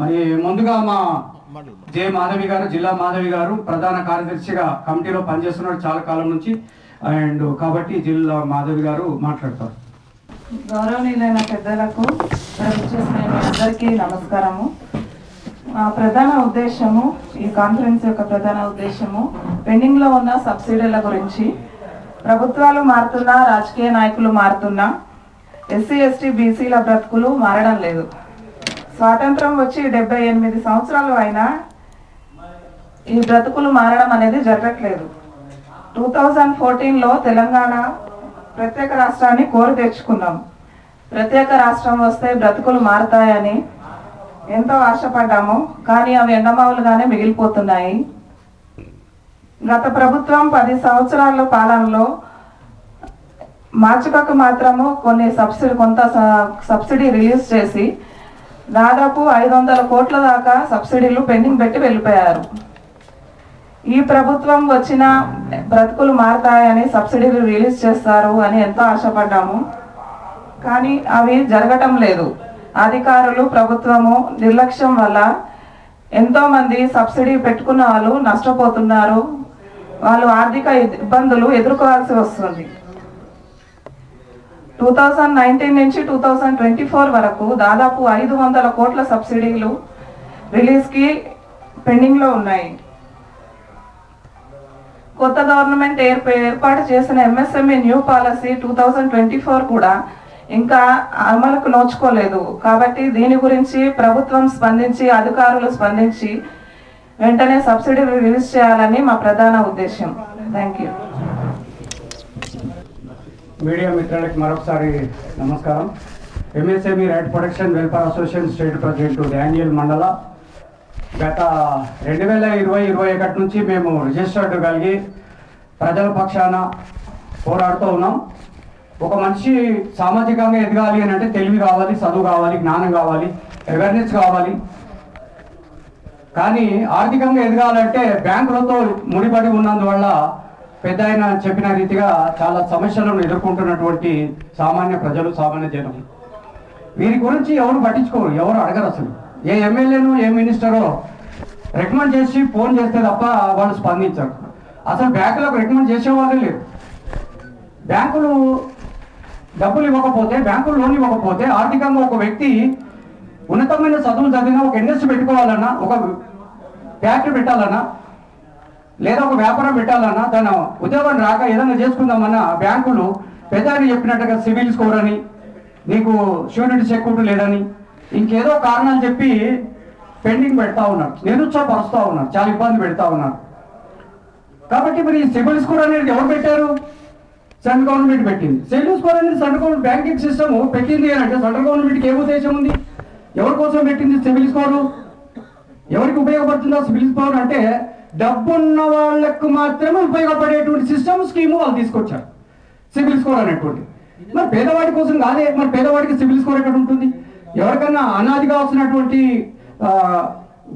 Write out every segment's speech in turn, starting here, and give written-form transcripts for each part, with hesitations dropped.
మరి ముందుగా మా జే మాధవి గారు, జిల్లా మాధవి గారు ప్రధాన కార్యదర్శిగా కమిటీలో పనిచేస్తున్నారు చాలా కాలం నుంచి. అండ్ కాబట్టి జిల్లా మాధవి గారు మాట్లాడతారు. గౌరవనీయులైన పెద్దలకు, అందరికీ నమస్కారము. ప్రధాన ఉద్దేశము, ఈ కాన్ఫరెన్స్ యొక్క ప్రధాన ఉద్దేశము పెండింగ్లో ఉన్న సబ్సిడీల గురించి. ప్రభుత్వాలు మారుతున్నా, రాజకీయ నాయకులు మారుతున్నా, ఎస్సీ ఎస్టీ బీసీల బ్రతుకులు మారడం లేదు. స్వాతంత్రం వచ్చి 78 సంవత్సరాలు అయినా ఈ బ్రతుకులు మారడం అనేది జరగట్లేదు. 2014లో తెలంగాణ ప్రత్యేక రాష్ట్రాన్ని కోరి తెచ్చుకున్నాం. ప్రత్యేక రాష్ట్రం వస్తే బ్రతుకులు మారుతాయని ఎంతో ఆశపడ్డాము, కానీ అవి ఎండమావులుగానే మిగిలిపోతున్నాయి. గత ప్రభుత్వం 10 సంవత్సరాల పాలనలో మార్చుకకు మాత్రము కొంత సబ్సిడీ రిలీజ్ చేసి దాదాపు 500 కోట్ల దాకా సబ్సిడీలు పెండింగ్ పెట్టి వెళ్ళిపోయారు. ఈ ప్రభుత్వం వచ్చిన బ్రతుకులు మారతాయని సబ్సిడీలు రిలీజ్ చేస్తారు అని ఎంతో ఆశపడ్డాము, కానీ అవి జరగటం లేదు. అధికారులు, ప్రభుత్వము నిర్లక్ష్యం వల్ల ఎంతోమంది సబ్సిడీ పెట్టుకున్న వాళ్ళు నష్టపోతున్నారు. వాళ్ళు ఆర్థిక ఇబ్బందులు ఎదుర్కోవాల్సి వస్తుంది. 2019 నుంచి 2024 వరకు దాదాపు 500 కోట్ల సబ్సిడీలు రిలీజ్కి పెండింగ్లో ఉన్నాయి. కొత్త గవర్నమెంట్ ఏర్పాటు చేసిన ఎంఎస్ఎంఈ న్యూ పాలసీ 2024 కూడా ఇంకా అమలుకు నోచుకోలేదు. కాబట్టి దీని గురించి ప్రభుత్వం స్పందించి, అధికారులు స్పందించి వెంటనే సబ్సిడీలు రిలీజ్ చేయాలని మా ప్రధాన ఉద్దేశం. Thank you. మీడియా మిత్రులకి మరొకసారి నమస్కారం. MSME right protection welfare association state president Daniel మండల. గత 2020-21 నుంచి మేము రిజిస్టర్డ్ కలిగి ప్రజల పక్షాన పోరాడుతూ ఉన్నాం. ఒక మనిషి సామాజికంగా ఎదగాలి అని అంటే తెలివి కావాలి, చదువు కావాలి, జ్ఞానం కావాలి, అవేర్నెస్ కావాలి. కానీ ఆర్థికంగా ఎదగాలంటే బ్యాంకులతో ముడిపడి ఉన్నందువల్ల పెద్ద ఆయన చెప్పిన రీతిగా చాలా సమస్యలను ఎదుర్కొంటున్నటువంటి సామాన్య ప్రజలు, సామాన్య జనం, వీరి గురించి ఎవరు పట్టించుకోరు, ఎవరు అడగరు. అసలు ఏ ఎమ్మెల్యేను, ఏ మినిస్టరో రికమెండ్ చేసి ఫోన్ చేస్తే తప్ప వాళ్ళు స్పందించరు. అసలు బ్యాంకులకు రికమెండ్ చేసేవాళ్ళు లేరు. బ్యాంకులు డబ్బులు ఇవ్వకపోతే, బ్యాంకులు లోన్ ఇవ్వకపోతే ఆర్థికంగా ఒక వ్యక్తి ఉన్నతమైన చదువులు చదివినా, ఒక ఇండస్ట్రీ పెట్టుకోవాలన్నా, ఒక ఫ్యాక్టరీ పెట్టాలన్నా, లేదా ఒక వ్యాపారం పెట్టాలన్నా, తన ఉద్యోగం రాక ఏదైనా చేసుకుందామన్నా బ్యాంకులు పెద్ద చెప్పినట్టుగా సివిల్ స్కోర్ అని, నీకు షూరిటీ సెక్యూరిటీ లేదని, ఇంకేదో కారణాలు చెప్పి పెండింగ్ పెడతా ఉన్నారు, నిరుత్సాహపరుస్తూ ఉన్నారు, చాలా ఇబ్బంది పెడతా ఉన్నారు. కాబట్టి మరి సివిల్ స్కోర్ అనేది ఎవరు పెట్టారు? సెంట్రల్ గవర్నమెంట్ పెట్టింది. సివిల్ స్కోర్ అనేది సెంట్రల్ గవర్నమెంట్ బ్యాంకింగ్ సిస్టమ్ పెట్టింది అని అంటే సెంట్రల్ గవర్నమెంట్కి ఏ ఉద్దేశం ఉంది? ఎవరి కోసం పెట్టింది సివిల్ స్కోరు? ఎవరికి ఉపయోగపడుతుందో సివిల్ స్కోర్ అంటే డబ్బున్న వాళ్ళకు మాత్రమే ఉపయోగపడేటువంటి సిస్టమ్, స్కీము వాళ్ళు తీసుకొచ్చారు సివిల్ స్కోర్ అనేటువంటి. మరి పేదవాడి కోసం కాదే. మరి పేదవాడికి సివిల్ స్కోర్ ఎక్కడ ఉంటుంది? ఎవరికన్నా అనాదిగా వస్తున్నటువంటి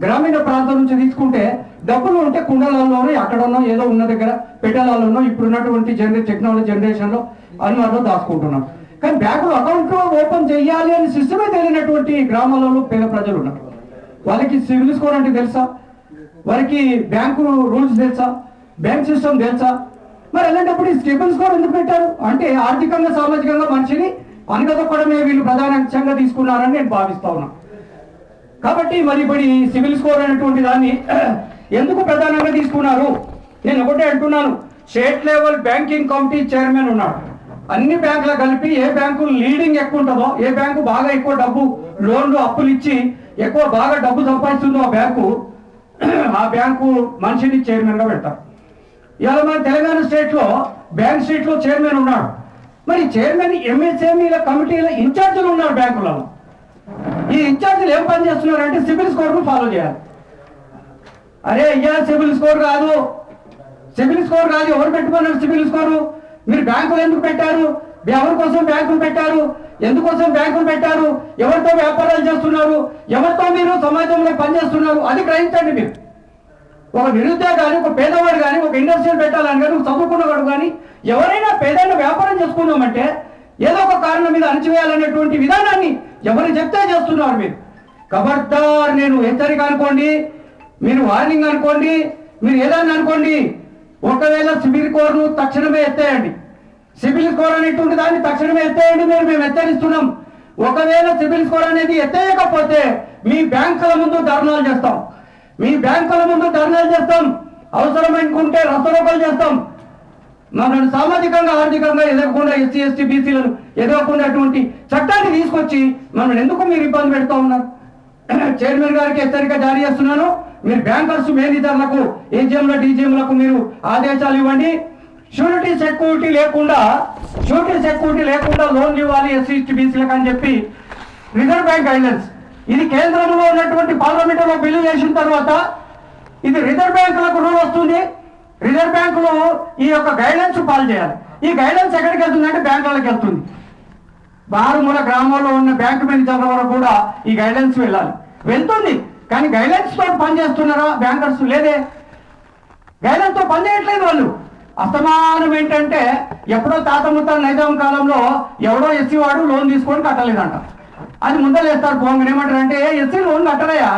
గ్రామీణ ప్రాంతం నుంచి తీసుకుంటే డబ్బులు ఉంటే కుండలలోనో, ఎక్కడన్నో ఏదో ఉన్న దగ్గర పెట్టెలలోనో, ఇప్పుడున్నటువంటి టెక్నాలజీ జనరేషన్లో అన్నట్లో దాచుకుంటున్నాం. కానీ బ్యాంకులో అకౌంట్ ఓపెన్ చేయాలి అని సిస్టమే తెలియనటువంటి గ్రామాలలో పేద ప్రజలు ఉన్నారు. వాళ్ళకి సివిల్ స్కోర్ అంటే తెలుసా? వారికి బ్యాంకు రూల్స్ తెలుసా? బ్యాంక్ సిస్టమ్ తెలుసా? మరి అలాంటప్పుడు ఈ సిబిల్ స్కోర్ ఎందుకు పెట్టారు అంటే ఆర్థికంగా, సామాజికంగా మనిషిని అనగదొక్కడమే వీళ్ళు ప్రధాన అంశంగా తీసుకున్నారని నేను భావిస్తా ఉన్నా. కాబట్టి మరి ఇప్పుడు సివిల్ స్కోర్ అనేటువంటి దాన్ని ఎందుకు ప్రధానంగా తీసుకున్నారు? నేను ఒకటే అంటున్నాను, state level banking committee chairman ఉన్నాడు. అన్ని బ్యాంకులు కలిపి ఏ బ్యాంకు లీడింగ్ ఎక్కువ ఉంటుందో, ఏ బ్యాంకు బాగా ఎక్కువ డబ్బు లోన్లు అప్పులు ఇచ్చి ఎక్కువ బాగా డబ్బు సంపాదిస్తుందో ఆ బ్యాంకు మనిషిని చైర్మన్ గా పెడతారు. ఇవాళ మన తెలంగాణ స్టేట్లో బ్యాంక్ స్టేట్లో చైర్మన్ ఉన్నాడు. మరి చైర్మన్ ఎంఎస్ఎంఈల కమిటీల ఇన్ఛార్జీలు ఉన్నారు బ్యాంకులలో. ఈ ఇన్ఛార్జీలు ఏం పని చేస్తున్నారు అంటే సివిల్ స్కోర్ ఫాలో చేయాలి. అరే అయ్యా, సివిల్ స్కోర్ కాదు, సివిల్ స్కోర్ కాదు. ఎవరు పెట్టుకున్నారు సివిల్ స్కోరు? మీరు బ్యాంకులు ఎందుకు పెట్టారు? ఎవరి కోసం బ్యాంకులు పెట్టారు? ఎందుకోసం బ్యాంకులు పెట్టారు? ఎవరితో వ్యాపారాలు చేస్తున్నారు? ఎవరితో మీరు సమాజంలో పనిచేస్తున్నారు? అది గ్రహించండి. మీరు ఒక నిరుద్యోగి కానీ, ఒక పేదవాడు కానీ, ఒక ఇండస్ట్రియల్ పెట్టాలని కానీ, చదువుకున్నవాడు కానీ, ఎవరైనా పేదైనా వ్యాపారం చేసుకుందామంటే ఏదో ఒక కారణం మీద అణచివేయాలనేటువంటి విధానాన్ని ఎవరు చెప్తే చేస్తున్నారు మీరు. ఖబర్దార్, నేను హెచ్చరిక అనుకోండి, మీరు వార్నింగ్ అనుకోండి, మీరు ఏదైనా అనుకోండి, ఒకవేళ సిబిల్ స్కోర్ను తక్షణమే ఎత్తేయండి. సిబిల్ స్కోర్ అనేటువంటి దాన్ని తక్షణమే ఎత్తేయండి. మేము హెచ్చరిస్తున్నాం. ఒకవేళ సిబిల్ స్కోర్ అనేది ఎత్తేయకపోతే మీ బ్యాంకుల ముందు ధర్నాలు చేస్తాం. మీ బ్యాంకుల ముందు ధర్నాలు చేస్తాం. అవసరమనుకుంటే రసరోకలు చేస్తాం. మనల్ని సామాజికంగా ఆర్థికంగా ఎదగకుండా ఎస్సీ ఎస్టీ బీసీలను ఎదగకుండాటువంటి చట్టాన్ని తీసుకొచ్చి మనల్ని ఎందుకు మీరు ఇబ్బంది పెడతా ఉన్నారు? చైర్మన్ గారికి హెచ్చరిక జారీ చేస్తున్నాను. మీరు బ్యాంకర్స్ మేనేజర్లకు ఏజీఎంల డీజీఎంలకు మీరు ఆదేశాలు ఇవ్వండి. షూరిటీ సెక్యూరిటీ లేకుండా లోన్లు ఇవ్వాలి ఎస్సీ ఎస్టీ బీసీలకు అని చెప్పి రిజర్వ్ బ్యాంక్ గైడ్లైన్స్. ఇది కేంద్రంలో ఉన్నటువంటి పార్లమెంటులో బిల్లు చేసిన తర్వాత ఇది రిజర్వ్ బ్యాంకులకు రూల్ వస్తుంది. రిజర్వ్ బ్యాంకులు ఈ యొక్క గైడ్లైన్స్ ఫాలో చేయాలి. ఈ గైడ్లైన్స్ ఎక్కడికి వెళ్తుందంటే బ్యాంకులకు వెళ్తుంది. మారుమూల గ్రామంలో ఉన్న బ్యాంకు మేనేజర్ల వరకు కూడా ఈ గైడ్లైన్స్ వెళ్తుంది. కానీ గైడ్లైన్స్ తో పనిచేస్తున్నారా బ్యాంకర్స్? లేదే, గైడ్లైన్స్ తో పనిచేయట్లేదు వాళ్ళు. అస్తమానం ఏంటంటే ఎప్పుడో తాత ముత్తాల నైజాం కాలంలో ఎవడో ఎస్సీ వాడు లోన్ తీసుకొని కట్టలేదంట. అది ముందలేస్తారు పోంగని ఏమంటారు అంటే ఎస్సీ లోన్ కట్టలేయా,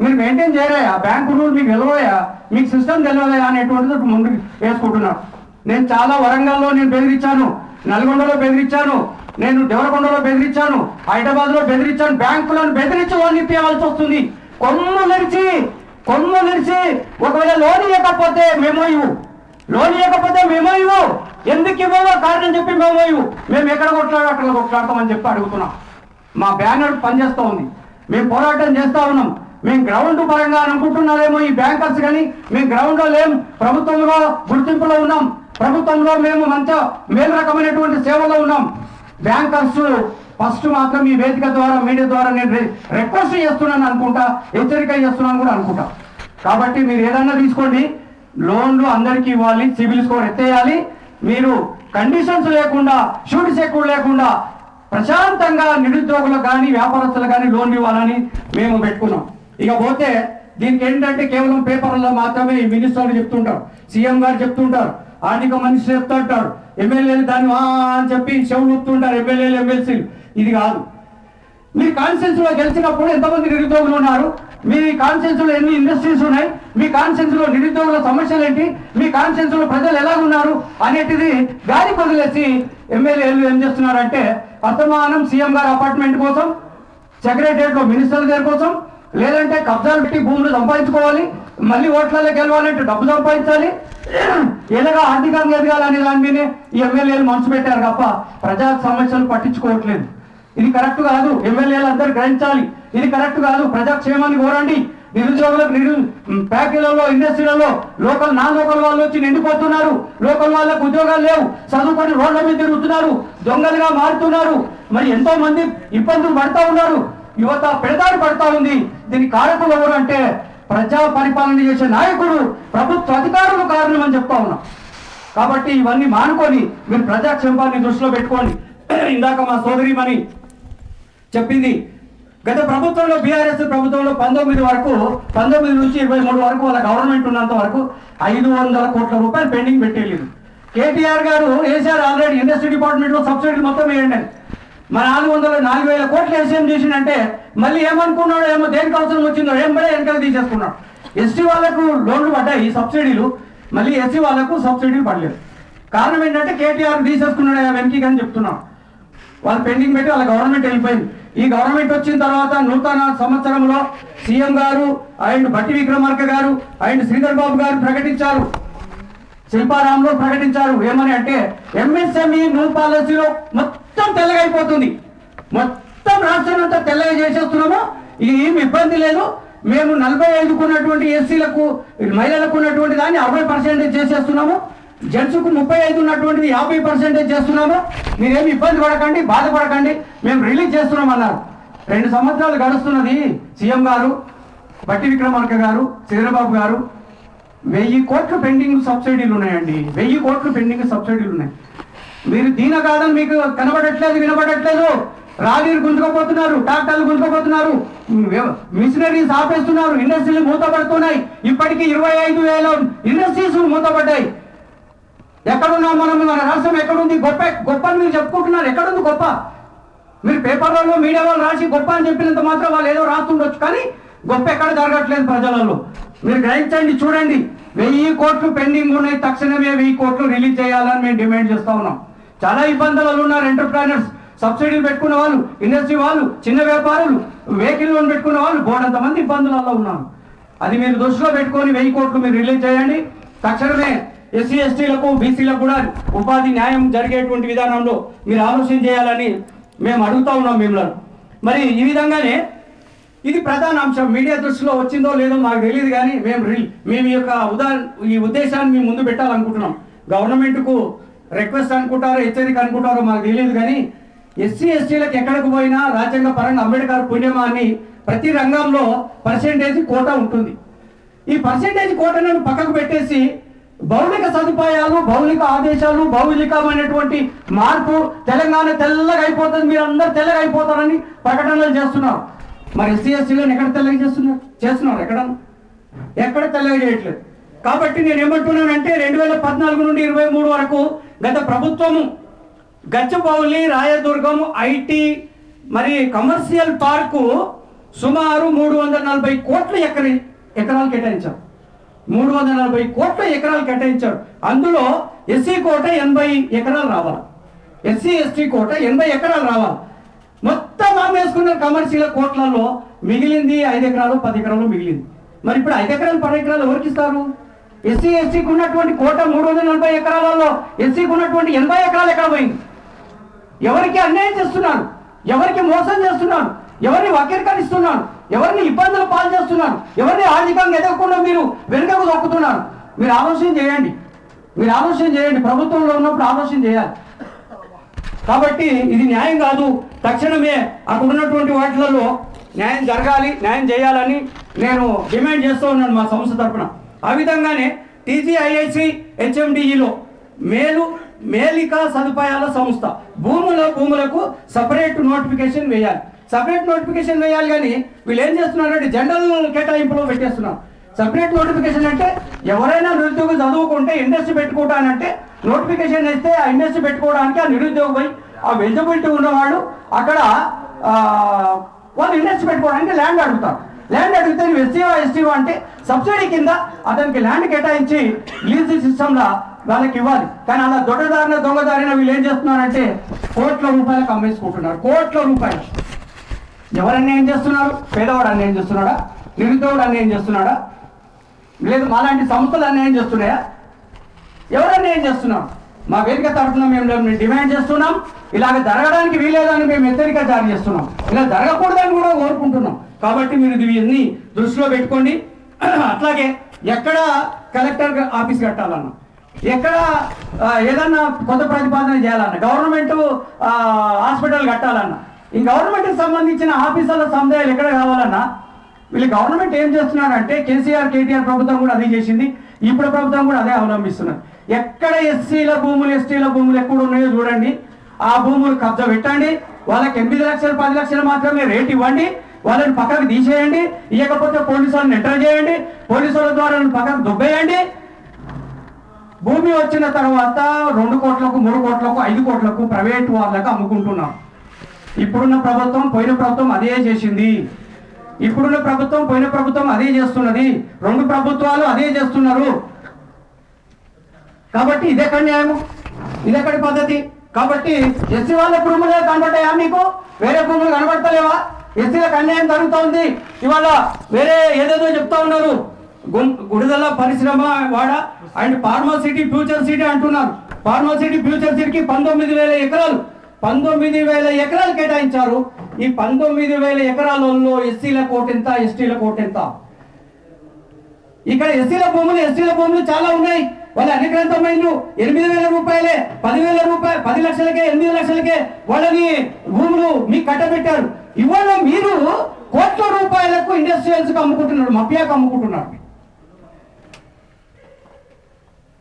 మీరు మెయింటైన్ చేయలేయా, బ్యాంకు రూల్ మీకు తెలియయా, మీకు సిస్టమ్ తెలియదా అనేటువంటిది ముందుకు వేసుకుంటున్నారు. నేను చాలా వరంగల్లో నేను బెదిరించాను, నల్గొండలో బెదిరించాను, నేను దేవరకొండలో బెదిరించాను, హైదరాబాద్ లో బెదిరించాను. బ్యాంకులను బెదిరించి లోన్ ఇప్పించాల్సి వస్తుంది. కొమ్ము నిలిచి ఒకవేళ లోన్ ఇవ్వకపోతే మేమో ఇవ్వు, ఎందుకు ఇవ్వవో కారణం చెప్పి మేమో ఇవ్వు, మేము ఎక్కడ కొట్లాడతామని చెప్పి అడుగుతున్నాం. మా బ్యానర్ పనిచేస్తూ ఉంది, మేము పోరాటం చేస్తూ ఉన్నాం. మేము గ్రౌండ్ పరంగా అనుకుంటున్నారేమో ఈ బ్యాంకర్స్, కానీ మేము గ్రౌండ్లో లేం. ప్రభుత్వంలో గుర్తింపులో ఉన్నాం. ప్రభుత్వంలో మేము మంచి మేలు రకమైనటువంటి సేవలో ఉన్నాం. బ్యాంకర్స్ ఫస్ట్ మాత్రం ఈ వేదిక ద్వారా మీడియా ద్వారా నేను రిక్వెస్ట్ చేస్తున్నాను అనుకుంటా, హెచ్చరిక చేస్తున్నాను కూడా అనుకుంటా. కాబట్టి మీరు ఏదన్నా తీసుకోండి, లోన్లు అందరికీ ఇవ్వాలి, సిబిల్ స్కోర్ ఎత్తేయాలి. మీరు కండిషన్స్ లేకుండా, షూట్ సెక్యూర్ లేకుండా ప్రశాంతంగా నిరుద్యోగులకు కానీ వ్యాపారస్తులకు కానీ లోన్లు ఇవ్వాలని మేము పెట్టుకున్నాం. ఇక పోతే దీనికి ఏంటంటే కేవలం పేపర్లలో మాత్రమే ఈ మినిస్టర్లు చెప్తుంటారు, సీఎం గారు చెప్తుంటారు, ఆర్థిక మనిషి చెప్తుంటారు, ఎమ్మెల్యేలు దాన్ని అని చెప్పి చెవులు ఊపుతుంటారు, ఎమ్మెల్యేలు ఎమ్మెల్సీలు. ఇది కాదు. మీ కాన్స్టిట్యూన్స్ లో గెలిచినప్పుడు ఎంతమంది నిరుద్యోగులు ఉన్నారు, మీ కాన్స్టిట్యూన్స్ లో ఎన్ని ఇండస్ట్రీస్ ఉన్నాయి, మీ కాన్స్టిట్యూన్స్ లో నిరుద్యోగుల సమస్యలు ఏంటి, మీ కాన్స్టిట్యూన్స్ లో ప్రజలు ఎలా ఉన్నారు అనేటిది గాలి వదిలేసి ఎమ్మెల్యేలు ఏం చేస్తున్నారంటే అస్తమానం సీఎం గారు అపార్ట్మెంట్ కోసం, సెక్రటరియట్ లో మినిస్టర్ గారి కోసం, లేదంటే కబ్జాలు పెట్టి భూములు సంపాదించుకోవాలి, మళ్ళీ ఓట్లలో గెలవాలంటే డబ్బు సంపాదించాలి, ఎలాగా ఆర్థికంగా ఎదగాలనే దాని మీదే ఈ ఎమ్మెల్యేలు మనసు పెట్టారు తప్ప ప్రజా సమస్యలు పట్టించుకోవట్లేదు. ఇది కరెక్ట్ కాదు. ఎమ్మెల్యేలు అందరూ గ్రహించాలి, ఇది కరెక్ట్ కాదు. ప్రజాక్షేమాన్ని కోరండి. నిరుద్యోగులకు ఫ్యాక్టరీలలో, ఇండస్ట్రీలలో లోకల్ నాన్ లోకల్ వాళ్ళు వచ్చి నిండిపోతున్నారు. లోకల్ వాళ్ళకు ఉద్యోగాలు లేవు, చదువుకొని రోడ్ల మీద తిరుగుతున్నారు, దొంగలుగా మారుతున్నారు. మరి ఎంతో మంది ఇబ్బందులు పడతా ఉన్నారు. యువత పెడదారి పడతా ఉంది. దీని కారకులు ఎవరు అంటే ప్రజా పరిపాలన చేసే నాయకుడు, ప్రభుత్వ అధికారులు కారణం అని చెప్తా ఉన్నాం. కాబట్టి ఇవన్నీ మానుకొని మీరు ప్రజాక్షేమాన్ని దృష్టిలో పెట్టుకోండి. ఇందాక మా సోదరిమణి చెప్పింది, గత ప్రభుత్వంలో బీఆర్ఎస్ ప్రభుత్వంలో 19 నుంచి 23 వరకు వాళ్ళ గవర్నమెంట్ ఉన్నంత వరకు 500 కోట్ల రూపాయలు పెండింగ్ పెట్టేలేదు. కేటీఆర్ గారు వేశారు ఆల్రెడీ, ఇండస్ట్రీ డిపార్ట్మెంట్ లో సబ్సిడీలు మొత్తం వేయండి. మన 4,000 కోట్లు ఏం చేసిందంటే మళ్ళీ ఏమనుకున్నాడో ఏమో, దేనికి అవసరం వచ్చిందో ఏమో వెనకాల తీసేసుకున్నాడు. ఎస్టీ వాళ్ళకు లోన్లు పడ్డాయి సబ్సిడీలు, మళ్ళీ ఎస్సీ వాళ్ళకు సబ్సిడీలు పడలేదు. కారణం ఏంటంటే కేటీఆర్ తీసేసుకున్నాడు వెనక్కి అని చెప్తున్నాడు. వాళ్ళు పెండింగ్ పెట్టి వాళ్ళ గవర్నమెంట్ వెళ్ళిపోయింది. ఈ గవర్నమెంట్ వచ్చిన తర్వాత నూతన సంవత్సరంలో సీఎం గారు అండ్ బట్టి విక్రమార్క గారు అండ్ శ్రీధర్ బాబు గారు ప్రకటించారు, శిల్పారాంలో ప్రకటించారు. ఏమని అంటే ఎంఎస్ఎంఈ న్యూ పాలసీలో మొత్తం తెల్లగైపోతుంది, మొత్తం రాష్ట్రం అంతా తెల్లగా చేసేస్తున్నాము. ఇది ఏమి ఇబ్బంది లేదు. మేము 45 ఉన్నటువంటి ఎస్సీలకు మహిళలకు ఉన్నటువంటి దాన్ని 60% చేసేస్తున్నాము, జెంట్స్కు 35 ఉన్నటువంటిది 50% చేస్తున్నాము. మీరేమి ఇబ్బంది పడకండి, బాధపడకండి, మేము రిలీజ్ చేస్తున్నాం అన్నారు. 2 సంవత్సరాలు గడుస్తున్నది. సీఎం గారు, బట్టి విక్రమార్క గారు, చంద్రబాబు గారు 1000 కోట్లు పెండింగ్ సబ్సిడీలు ఉన్నాయండి. 1000 కోట్లు పెండింగ్ సబ్సిడీలు ఉన్నాయి. మీరు దీన కాదని మీకు కనబడట్లేదు, వినబడట్లేదు. రాజీలు గుంజుకోపోతున్నారు, ట్రాక్టర్లు గుంజుకోపోతున్నారు, మిషనరీస్ ఆపేస్తున్నారు, ఇండస్ట్రీలు మూతపడుతున్నాయి. ఇప్పటికీ 25,000 ఇండస్ట్రీస్ మూతపడ్డాయి. ఎక్కడున్నాం మనం? మన రాష్ట్రం ఎక్కడుంది? గొప్ప గొప్ప మీరు చెప్పుకుంటున్నారు. ఎక్కడుంది గొప్ప? మీరు పేపర్లలో మీడియా వాళ్ళు రాసి గొప్ప అని చెప్పినంత మాత్రం వాళ్ళు ఏదో రాస్తుండొచ్చు, కానీ గొప్ప ఎక్కడ జరగట్లేదు ప్రజలలో. మీరు గ్రహించండి, చూడండి. 1000 కోట్లు పెండింగ్ ఉన్నాయి, తక్షణమే 1000 కోట్లు రిలీజ్ చేయాలని మేము డిమాండ్ చేస్తూ ఉన్నాం. చాలా ఇబ్బందులలో ఉన్నారు ఎంటర్ప్రైనర్స్, సబ్సిడీలు పెట్టుకున్న వాళ్ళు, ఇండస్ట్రీ వాళ్ళు, చిన్న వ్యాపారులు, వెహికల్ లోన్ పెట్టుకున్న వాళ్ళు బోడంతమంది ఇబ్బందులలో ఉన్నారు. అది మీరు దృష్టిలో పెట్టుకొని 1000 కోట్లు మీరు రిలీజ్ చేయండి. తక్షణమే ఎస్సీ ఎస్టీలకు బీసీలకు కూడా ఉపాధి న్యాయం జరిగేటువంటి విధానంలో మీరు ఆలోచన చేయాలని మేము అడుగుతా ఉన్నాం మిమ్మల్ని. మరి ఈ విధంగానే ఇది ప్రధాన అంశం. మీడియా దృష్టిలో వచ్చిందో లేదో మాకు తెలియదు, కానీ మేము ఈ ఉద్దేశాన్ని మేము ముందు పెట్టాలనుకుంటున్నాం. గవర్నమెంట్కు రిక్వెస్ట్ అనుకుంటారో హెచ్చరిక అనుకుంటారో మాకు తెలియదు, కానీ ఎస్సీ ఎస్టీలకు ఎక్కడికి పోయినా రాజ్యాంగ పరంగా అంబేద్కర్ పుణ్యమా అని ప్రతి రంగంలో పర్సెంటేజ్ కోటా ఉంటుంది. ఈ పర్సెంటేజ్ కోటను పక్కకు పెట్టేసి భౌతిక సదుపాయాలు, భౌతిక ఆదేశాలు, భౌతికమైనటువంటి మార్పు, తెలంగాణ తెల్లగా అయిపోతుంది, మీరు అందరూ తెల్లగా అయిపోతారని ప్రకటనలు చేస్తున్నారు. మరి ఎస్సీ ఎస్టీలను ఎక్కడ తెల్లగా చేస్తున్నారు? ఎక్కడ తెల్లగా చేయట్లేదు. కాబట్టి నేను ఏమంటున్నానంటే 2014 నుండి 23 వరకు గత ప్రభుత్వము గచ్చిబౌలి, రాయదుర్గం, ఐటీ మరి కమర్షియల్ పార్కు సుమారు 340 కోట్ల ఎకరాలు కేటాయించారు. 340 కోట్ల ఎకరాలు కేటాయించారు. అందులో ఎస్సీ కోట 80 ఎకరాలు రావాలి, ఎస్సీ ఎస్టీ కోట 80 ఎకరాలు రావాలి. మొత్తం ఆమెసుకున్న కమర్షియల్ కోట్లలో మిగిలింది 5 ఎకరాలు 10 ఎకరాలు మిగిలింది. మరి ఇప్పుడు 5 ఎకరాలు 10 ఎకరాలు ఎవరికి ఇస్తారు? ఎస్సీ ఎస్టీకి ఉన్నటువంటి కోట 340 ఎకరాలలో ఎస్సీకి ఉన్నటువంటి 80 ఎకరాలు ఎక్కడ పోయింది? ఎవరికి అన్యాయం చేస్తున్నారు? ఎవరికి మోసం చేస్తున్నారు? ఎవరిని వక్రీకరిస్తున్నారు? ఎవరిని ఇబ్బందులు పాలు చేస్తున్నారు? ఎవరిని ఆర్థికంగా ఎదగకుండా మీరు వెనుకకు దొక్కుతున్నారు? మీరు ఆలోచన చేయండి. ప్రభుత్వంలో ఉన్నప్పుడు ఆలోచన చేయాలి. కాబట్టి ఇది న్యాయం కాదు. తక్షణమే అక్కడ ఉన్నటువంటి వాటిలలో న్యాయం జరగాలి, న్యాయం చేయాలని నేను డిమాండ్ చేస్తూ ఉన్నాను మా సంస్థ తరఫున. ఆ విధంగానే టీజీఐఐసి హెచ్ఎండిఈలో మేలిక సదుపాయాల సంస్థ భూములకు సపరేట్ నోటిఫికేషన్ వేయాలి. కానీ వీళ్ళు ఏం చేస్తున్నారంటే జనరల్ కేటాయింపులో పెట్టేస్తున్నారు. సపరేట్ నోటిఫికేషన్ అంటే ఎవరైనా నిరుద్యోగం చదువుకుంటే ఇండస్ట్రీ పెట్టుకోవడానంటే నోటిఫికేషన్ ఇస్తే ఆ ఇండస్ట్రీ పెట్టుకోవడానికి ఆ నిరుద్యోగం ఆ ఎలిజిబిలిటీ ఉన్నవాళ్ళు అక్కడ వాళ్ళు ఇండస్ట్రీ పెట్టుకోవడానికి ల్యాండ్ అడుగుతారు. ల్యాండ్ అడిగితే ఎస్టీఓ అంటే సబ్సిడీ కింద అతనికి ల్యాండ్ కేటాయించి లీజ్ సిస్టంలో వాళ్ళకి ఇవ్వాలి. కానీ అలా దొంగదారిన వీళ్ళు ఏం చేస్తున్నారంటే కోట్ల రూపాయలకు అమ్మేసుకుంటున్నారు. కోట్ల రూపాయలు. ఎవరన్నా ఏం చేస్తున్నారు? పేదవాడు అన్యాయం చేస్తున్నాడా? నిరుద్యోగుడు అన్యాయం చేస్తున్నాడా? లేదు మాలాంటి సంస్థలు అన్యాయం చేస్తున్నాయా? ఎవరన్నా ఏం చేస్తున్నారు? మా వేదిక తరఫున మేము డిమాండ్ చేస్తున్నాం. ఇలాగ జరగడానికి వీలేదని మేము హెచ్చరిక జారీ చేస్తున్నాం. ఇలా జరగకూడదని కూడా కోరుకుంటున్నాం. కాబట్టి మీరు ఇవన్నీ దృష్టిలో పెట్టుకోండి. అట్లాగే ఎక్కడ కలెక్టర్ ఆఫీస్ కట్టాలన్నా, ఎక్కడ ఏదన్నా కొత్త ప్రతిపాదన చేయాలన్నా, గవర్నమెంట్ హాస్పిటల్ కట్టాలన్నా, ఈ గవర్నమెంట్కి సంబంధించిన ఆఫీసర్ల సముదాయాలు ఎక్కడ కావాలన్నా వీళ్ళు గవర్నమెంట్ ఏం చేస్తున్నారంటే కేసీఆర్ ప్రభుత్వం కూడా అదే చేసింది, ఇప్పుడు ప్రభుత్వం కూడా అదే అవలంబిస్తున్నారు. ఎక్కడ ఎస్సీల భూములు ఎస్టీల భూములు ఎక్కడ ఉన్నాయో చూడండి, ఆ భూములు కబ్జా పెట్టండి. వాళ్ళకి 8 లక్షలు 10 లక్షలు మాత్రమే రేట్ ఇవ్వండి. వాళ్ళని పక్కకు తీసేయండి. ఇవ్వకపోతే పోలీసు వాళ్ళని ఎంటర్ చేయండి. పోలీసు వాళ్ళ ద్వారా పక్కకు దుబ్బేయండి. భూమి వచ్చిన తర్వాత 2 కోట్లకు 3 కోట్లకు 5 కోట్లకు ప్రైవేట్ వాళ్ళకు అమ్ముకుంటున్నాం. ఇప్పుడున్న ప్రభుత్వం పోయిన ప్రభుత్వం అదే చేసింది. ఇప్పుడున్న ప్రభుత్వం పోయిన ప్రభుత్వం అదే చేస్తున్నది. 2 ప్రభుత్వాలు అదే చేస్తున్నారు. కాబట్టి ఇదెక్కడి న్యాయము? ఇదెక్కడి పద్ధతి? కాబట్టి ఎస్సీ వాళ్ళ భూములే కనబడ్డాయా మీకు? వేరే భూములు కనబడతలేవా? ఎస్సీలకు అన్యాయం జరుగుతూ ఉంది. ఇవాళ వేరే ఏదేదో చెప్తా ఉన్నారు. గుడిదల పరిశ్రమ వాడ అండ్ ఫార్మాసిటీ ఫ్యూచర్ సిటీ అంటున్నారు. ఫార్మాసిటీ ఫ్యూచర్ సిటీకి 19,000 ఎకరాలు 19,000 ఎకరాలు కేటాయించారు. ఈ 19,000 ఎకరాలలో ఎస్సీల కోట ఎంత, ఎస్టీల కోట ఎంత? ఇక్కడ ఎస్సీల భూములు చాలా ఉన్నాయి. వాళ్ళు అధిగ్రంథమైన 8,000 రూపాయలే, 10,000 రూపాయలు, 10 లక్షలకే 8 లక్షలకే వాళ్ళని భూములు మీకు కట్టబెట్టారు. ఇవాళ మీరు కోట్ల రూపాయలకు ఇండస్ట్రియల్స్కి అమ్ముకుంటున్నారు, మఫియాకు అమ్ముకుంటున్నారు.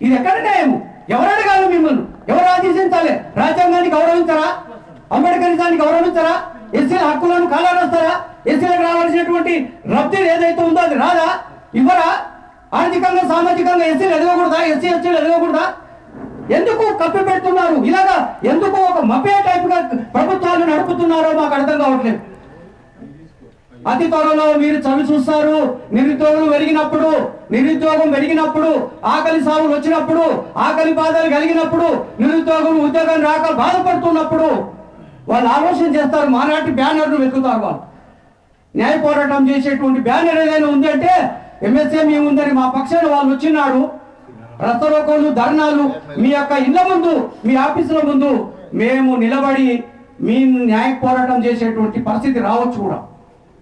ఇది ఎక్కడ న్యాయము? ఎవరు అడగాలి మిమ్మల్ని? ఎవరు ఆదేశించాలి? రాజ్యాంగాన్ని గౌరవించరా? అంబేద్కరిజాన్ని గౌరవించరా? ఎస్సీల హక్కులను కాలారేస్తారా? ఎస్సీలకు రావాల్సినటువంటి రబ్దీ ఏదైతే ఉందో అది రాదా? ఇవ్వరా? ఆర్థికంగా సామాజికంగా ఎస్సీలు ఎదగకూడదా? ఎస్సీ ఎస్టీలు ఎదగకూడదా? ఎందుకు కప్పి పెడుతున్నారు? ఇలాగా ఎందుకు ఒక మఫియా టైప్ గా ప్రభుత్వాలు నడుపుతున్నారో మాకు అర్థం కావట్లేదు. అతి త్వరలో మీరు చవి చూస్తారు. నిరుద్యోగం పెరిగినప్పుడు, ఆకలి సాగులు వచ్చినప్పుడు, ఆకలి బాధలు కలిగినప్పుడు, ఉద్యోగం రాక బాధపడుతున్నప్పుడు వాళ్ళు ఆలోచన చేస్తారు. మానాటి బ్యానర్ను వెతుకుతారు. వాళ్ళు న్యాయ పోరాటం చేసేటువంటి బ్యానర్ ఏదైనా ఉంది అంటే ఎంఎస్ఎంఈ ఉందని మా పక్షాన వాళ్ళు వచ్చినాడు. రస్తరోకోలు, ధర్నాలు మీ యొక్క ఇళ్ల ముందు, మీ ఆఫీసుల ముందు మేము నిలబడి మీ న్యాయ పోరాటం చేసేటువంటి పరిస్థితి రావచ్చు కూడా.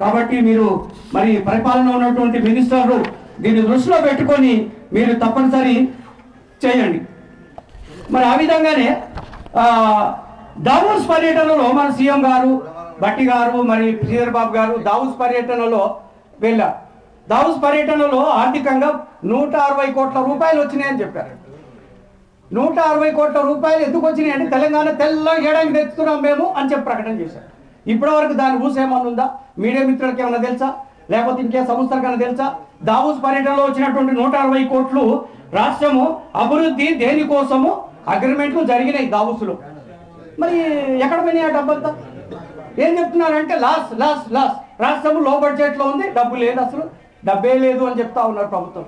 కాబట్టి మీరు మరి పరిపాలన ఉన్నటువంటి మినిస్టర్లు దీన్ని దృష్టిలో పెట్టుకొని మీరు తప్పనిసరి చేయండి. మరి ఆ విధంగానే దావూస్ పర్యటనలో మన సీఎం గారు, భట్టి గారు, మరి శ్రీధర్ బాబు గారు దావూస్ పర్యటనలో వెళ్ళారు. దావూస్ పర్యటనలో ఆర్థికంగా 160 కోట్ల రూపాయలు వచ్చినాయని చెప్పారు. 160 కోట్ల రూపాయలు ఎందుకు వచ్చినాయి అంటే తెలంగాణ ఏడానికి తెచ్చుతున్నాం మేము అని చెప్పి ప్రకటన చేశారు. ఇప్పటి వరకు దాని ఊసేమన్నా ఉందా? మీడియా మిత్రులకి ఏమన్నా తెలుసా? లేకపోతే ఇంకే సంస్థలకన్నా తెలుసా? దావూస్ పర్యటనలో వచ్చినటువంటి 160 కోట్లు రాష్ట్రము అభివృద్ధి దేనికోసము అగ్రిమెంట్లు జరిగినాయి దావూసులో. మరి ఎక్కడ పోయినాయి ఆ డబ్బంతా? ఏం చెప్తున్నారంటే లాస్ లాస్ లాస్, రాష్ట్రము లో బడ్జెట్లో ఉంది, డబ్బు లేదు, అసలు డబ్బే లేదు అని చెప్తా ఉన్నారు ప్రభుత్వం.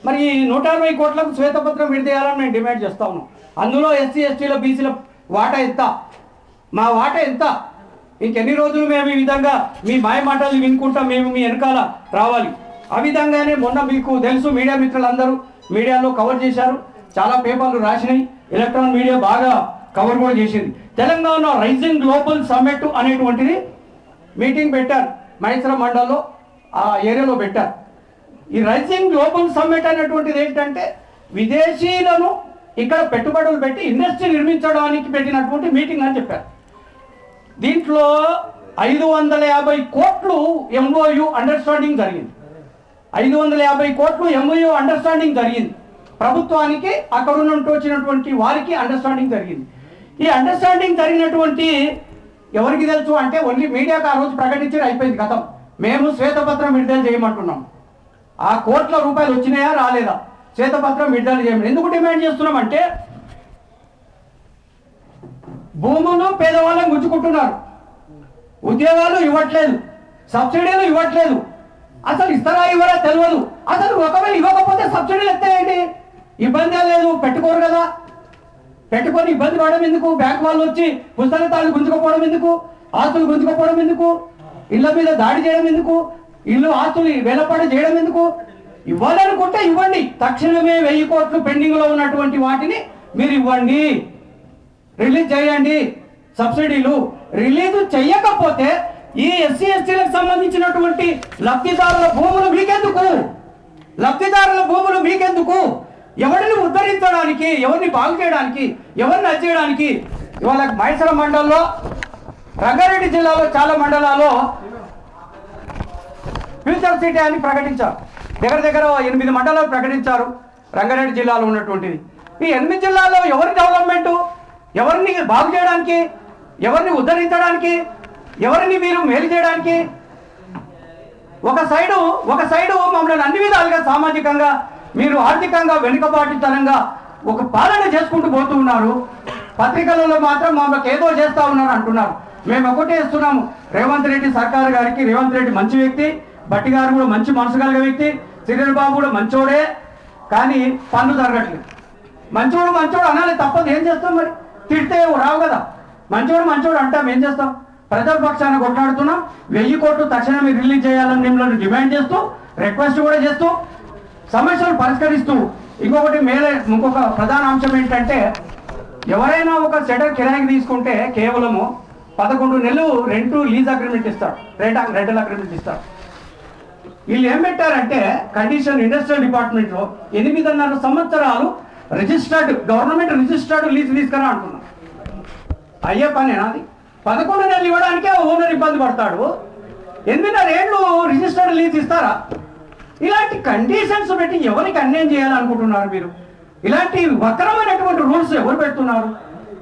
మరి ఈ 160 కోట్లకు శ్వేతపత్రం విడుదల మేము డిమాండ్ చేస్తా ఉన్నాం. అందులో ఎస్సీ ఎస్టీల బీసీల వాటా ఎంత? మా వాటా ఎంత? ఇంకెన్ని రోజులు మేము ఈ విధంగా మీ మాయ మాటలు వినుకుంటా మేము మీ వెనకాల రావాలి? ఆ విధంగానే మొన్న మీకు తెలుసు, మీడియా మిత్రులందరూ మీడియాలో కవర్ చేశారు, చాలా పేపర్లు రాసినాయి, ఎలక్ట్రానిక్ మీడియా బాగా కవర్ కూడా చేసింది. తెలంగాణ రైజింగ్ గ్లోబల్ సమ్మిట్ అనేటువంటిది మీటింగ్ పెట్టారు మైసర మండల్లో, ఆ ఏరియాలో పెట్టారు. ఈ రైజింగ్ గ్లోబల్ సమ్మిట్ అనేటువంటిది ఏంటంటే విదేశీయులను ఇక్కడ పెట్టుబడులు పెట్టి ఇండస్ట్రీ నిర్మించడానికి పెట్టినటువంటి మీటింగ్ అని చెప్పారు. దీంట్లో 550 కోట్లు ఎంఓయు అండర్స్టాండింగ్ జరిగింది. 550 కోట్లు ఎంఓయు అండర్స్టాండింగ్ జరిగింది. ప్రభుత్వానికి అక్కడ వచ్చినటువంటి వారికి అండర్స్టాండింగ్ జరిగింది. ఈ అండర్స్టాండింగ్ జరిగినటువంటి ఎవరికి తెలుసు అంటే ఓన్లీ మీడియాకు ఆ రోజు ప్రకటించి అయిపోయింది కథం. మేము శ్వేతపత్రం విడుదల చేయమంటున్నాం. ఆ కోట్ల రూపాయలు వచ్చినాయా రాలేదా? శ్వేతపత్రం విడుదల చేయమని ఎందుకు డిమాండ్ చేస్తున్నాం అంటే భూములు పేదవాళ్ళని గుంజుకుంటున్నారు, ఉద్యోగాలు ఇవ్వట్లేదు, సబ్సిడీలు ఇవ్వట్లేదు. అసలు ఇస్తారా ఇవ్వరా తెలియదు. అసలు ఒకవేళ ఇవ్వకపోతే సబ్సిడీలు ఎత్తాయండి, ఇబ్బంది లేదు, పెట్టుకోరు కదా. పెట్టుకొని ఇబ్బంది పడడం ఎందుకు? బ్యాంక్ వాళ్ళు వచ్చి పుస్తకాలు గుంజుకోపోవడం ఎందుకు? ఆస్తులు గుంజుకోపోవడం ఎందుకు? ఇళ్ల మీద దాడి చేయడం ఎందుకు? ఇల్లు ఆస్తులు వెలపడి చేయడం ఎందుకు? ఇవ్వాలనుకుంటే ఇవ్వండి, తక్షణమే 1000 కోట్లు పెండింగ్లో ఉన్నటువంటి వాటిని మీరు ఇవ్వండి, రిలీజ్ చేయండి. సబ్సిడీలు రిలీజ్ చేయకపోతే ఈ ఎస్సీ ఎస్టీలకు సంబంధించినటువంటి లబ్ధిదారుల భూములు మీకెందుకు? ఎవరిని ఉద్ధరించడానికి, ఎవరిని బాగు చేయడానికి, ఎవరిని అచ్చేయడానికి? ఇవాళ మైసర మండలంలో, రంగారెడ్డి జిల్లాలో చాలా మండలాల్లో ఫ్యూచర్ సిటీ అని ప్రకటించారు. దగ్గర 8 మండలాలు ప్రకటించారు రంగారెడ్డి జిల్లాలో ఉన్నటువంటిది. ఈ 8 జిల్లాల్లో ఎవరి డెవలప్మెంటు, ఎవరిని బాగు చేయడానికి, ఎవరిని ఉద్ధరించడానికి, ఎవరిని మీరు మేలు చేయడానికి? ఒక సైడు మమ్మల్ని అన్ని విధాలుగా సామాజికంగా, మీరు ఆర్థికంగా వెనుకబాటుతనంగా ఒక పాలన చేసుకుంటూ పోతూ ఉన్నారు. పత్రికలలో మాత్రం మమ్మల్ని ఏదో చేస్తూ ఉన్నారు అంటున్నారు. మేము ఒకటే ఇస్తున్నాము, రేవంత్ రెడ్డి సర్కారు గారికి. రేవంత్ రెడ్డి మంచి వ్యక్తి, భట్టి గారు కూడా మంచి మనసు కలిగిన వ్యక్తి, శ్రీధర్ బాబు కూడా మంచోడే, కానీ పనులు జరగట్లేదు. మంచోడు అనాలి తప్పదు, ఏం చేస్తాం మరి? తిడితే రావు కదా. మంచోడు అంటాం, ఏం చేస్తాం? ప్రజల పక్షాన కొట్లాడుతున్నాం. 1000 కోట్లు తక్షణమే రిలీజ్ చేయాలని మిమ్మల్ని డిమాండ్ చేస్తూ, రిక్వెస్ట్ కూడా చేస్తూ, సమస్యలు పరిష్కరిస్తూ. ఇంకొక ప్రధాన అంశం ఏంటంటే ఎవరైనా ఒక షెటర్ కిరాయికి తీసుకుంటే కేవలము 11 నెలలు రెంట్ లీజ్ అగ్రిమెంట్ ఇస్తారు, రెంటల్ అగ్రిమెంట్ ఇస్తారు. వీళ్ళు ఏం పెట్టారంటే కండిషన్ ఇండస్ట్రియల్ డిపార్ట్మెంట్లో 8.5 సంవత్సరాలు గవర్నమెంట్ రిజిస్టర్డ్ లీజ్ తీసుకురా అంటున్నారు. అయ్యే పనేనా అది? 11 నెలలు ఇవ్వడానికే ఓనర్ ఇబ్బంది పడతాడు, 8.5 ఏళ్ళు రిజిస్టర్డ్ లీజ్ ఇస్తారా? ఇలాంటి కండిషన్స్ పెట్టి ఎవరికి అన్యాయం చేయాలనుకుంటున్నారు మీరు? ఇలాంటి వక్రమైనటువంటి రూల్స్ ఎవరు పెడుతున్నారు?